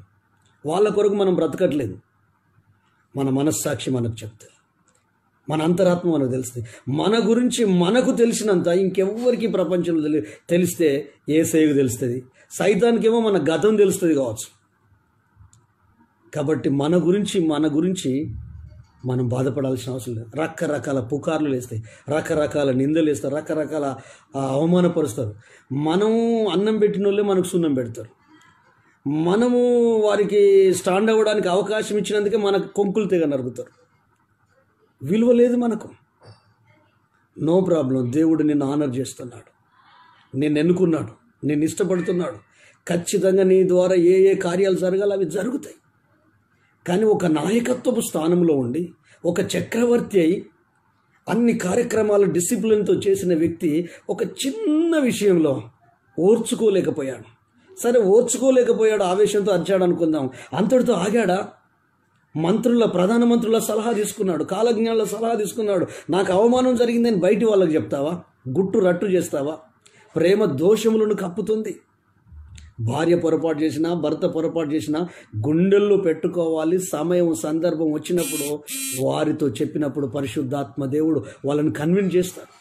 వాళ్ళ కొరకు మనం బ్రతకట్లేదు. మన మనస్సాక్షి మనకు చెప్తుంది, మన అంతరాత్మ మనకు తెలుస్తుంది. మన గురించి మనకు తెలిసినంత ఇంకెవ్వరికి ప్రపంచంలో తెలిస్తే యేసయ్యకు తెలుస్తుంది. సైతానికేమో మన గతం తెలుస్తుంది కావచ్చు. కాబట్టి మన గురించి మనం బాధపడాల్సిన అవసరం లేదు. రకరకాల పుకార్లు వేస్తాయి, రకరకాల నిందలు వేస్తారు, రకరకాల అవమానపరుస్తారు. మనం అన్నం పెట్టిన వాళ్ళే మనకు సున్నం పెడతారు. మనము వారికి స్టాండ్ అవ్వడానికి అవకాశం ఇచ్చినందుకే మనకు కొంకులు తెగ నరుగుతారు. విలువ లేదు మనకు. No problem. దేవుడు నిన్ను ఆనర్ చేస్తున్నాడు, నిన్ను ఎన్నుకున్నాడు, నిన్ను ఇష్టపడుతున్నాడు. ఖచ్చితంగా నీ ద్వారా ఏ ఏ కార్యాలు జరగాలి అవి జరుగుతాయి. కానీ ఒక నాయకత్వపు స్థానంలో ఉండి ఒక చక్రవర్తి అయి అన్ని కార్యక్రమాలు డిసిప్లిన్తో చేసిన వ్యక్తి ఒక చిన్న విషయంలో ఓర్చుకోలేకపోయాడు. సరే, ఓర్చుకోలేకపోయాడు, ఆవేశంతో అరిచాడు అనుకుందాం. అంతటితో ఆగాడా? ప్రధానమంత్రుల సలహా తీసుకున్నాడు, కాలజ్ఞానుల సలహా తీసుకున్నాడు. నాకు అవమానం జరిగిందని బయటి వాళ్ళకి చెప్తావా? గుట్టు రట్టు చేస్తావా? ప్రేమ దోషములను కప్పుతుంది. భార్య పొరపాటు చేసినా, భర్త పొరపాటు చేసినా గుండెల్లో పెట్టుకోవాలి. సమయం సందర్భం వచ్చినప్పుడు వారితో చెప్పినప్పుడు పరిశుద్ధాత్మ దేవుడు వాళ్ళని కన్విన్స్ చేస్తారు.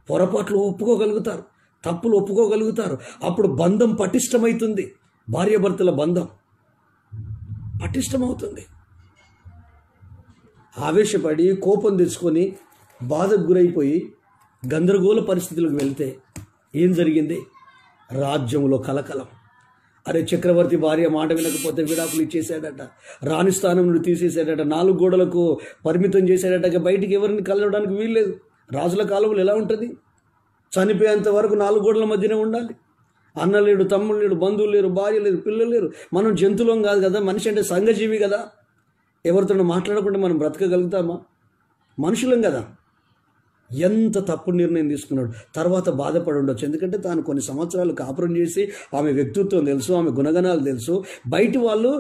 పొరపాట్లు ఒప్పుకోగలుగుతారు, తప్పులు ఒప్పుకోగలుగుతారు. అప్పుడు బంధం పటిష్టమవుతుంది. భార్యాభర్తల బంధం పటిష్టమవుతుంది. ఆవేశపడి కోపం తెచ్చుకొని బాధకు గురైపోయి గందరగోళ పరిస్థితులకు వెళ్తే ఏం జరిగింది? రాజ్యంలో కలకలం. అరే, చక్రవర్తి భార్య మాట వినకపోతే విడాకులు ఇచ్చేసాడట, రాణి స్థానం నుండి తీసేసాడట, 4 గోడలకు పరిమితం చేశాడట. బయటికి ఎవరిని కలవడానికి వీల్లేదు. రాజుల కాలంలో ఎలా ఉంటుంది? చనిపోయేంత వరకు 4 గోడల మధ్యనే ఉండాలి. అన్న లేడు, తమ్ముడు లేడు, బంధువులు లేరు, భార్య లేరు, పిల్లలు లేరు. మనం జంతువులం కాదు కదా, మనిషి అంటే సంఘజీవి కదా. ఎవరితో మాట్లాడకుండా మనం బ్రతకగలుగుతామా? మనుషులం కదా. ఎంత తప్పుడు నిర్ణయం తీసుకున్నాడు. తర్వాత బాధపడి ఉండొచ్చు, ఎందుకంటే తాను కొన్ని సంవత్సరాలు కాపురం చేసి ఆమె వ్యక్తిత్వం తెలుసు, ఆమె గుణగణాలు తెలుసు. బయటి వాళ్ళు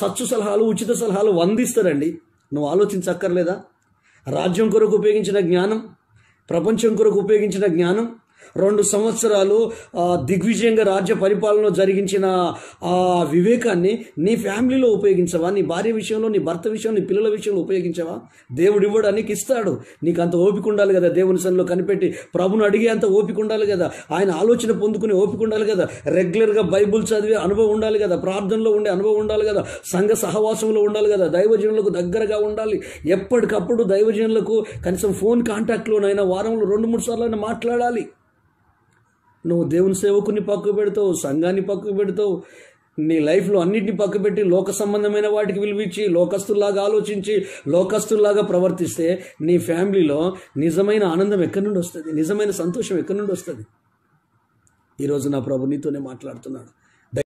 సచ్చు సలహాలు, ఉచిత సలహాలు వందిస్తారండి. నువ్వు ఆలోచించక్కర్లేదా? రాజ్యం కొరకు ఉపయోగించిన జ్ఞానం, ప్రపంచం కొరకు ఉపయోగించిన జ్ఞానం, 2 సంవత్సరాలు దిగ్విజయంగా రాజ్య పరిపాలనలో జరిగించిన ఆ వివేకాన్ని నీ ఫ్యామిలీలో ఉపయోగించవా? నీ భార్య విషయంలో, నీ భర్త విషయంలో, నీ పిల్లల విషయంలో ఉపయోగించవా? దేవుడు ఇవ్వడానికి ఇస్తాడు. నీకు అంత ఓపిక ఉండాలి కదా. దేవుని సన్నిధిలో కనిపెట్టి ప్రభుని అడిగే అంత ఓపిక ఉండాలి కదా. ఆయన ఆలోచన పొందుకునే ఓపిక ఉండాలి కదా. రెగ్యులర్గా బైబుల్ చదివే అనుభవం ఉండాలి కదా. ప్రార్థనలో ఉండే అనుభవం ఉండాలి కదా. సంఘ సహవాసంలో ఉండాలి కదా. దైవజనులకు దగ్గరగా ఉండాలి. ఎప్పటికప్పుడు దైవజనులకు కనీసం ఫోన్ కాంటాక్ట్లోనైనా వారంలో 2-3 సార్లు అయినా మాట్లాడాలి. నువ్వు దేవుని సేవకుని పక్కకు పెడతావు, సంఘాన్ని పక్కకు పెడతావు, నీ లైఫ్లో అన్నింటినీ పక్కకు పెట్టి లోక సంబంధమైన వాటికి విలువిచ్చి, లోకస్తుల్లాగా ఆలోచించి, లోకస్తుల్లాగా ప్రవర్తిస్తే నీ ఫ్యామిలీలో నిజమైన ఆనందం ఎక్కడి నుండి వస్తుంది? నిజమైన సంతోషం ఎక్కడి నుండి వస్తుంది? ఈరోజు నా ప్రభు నీతోనే మాట్లాడుతున్నాడు.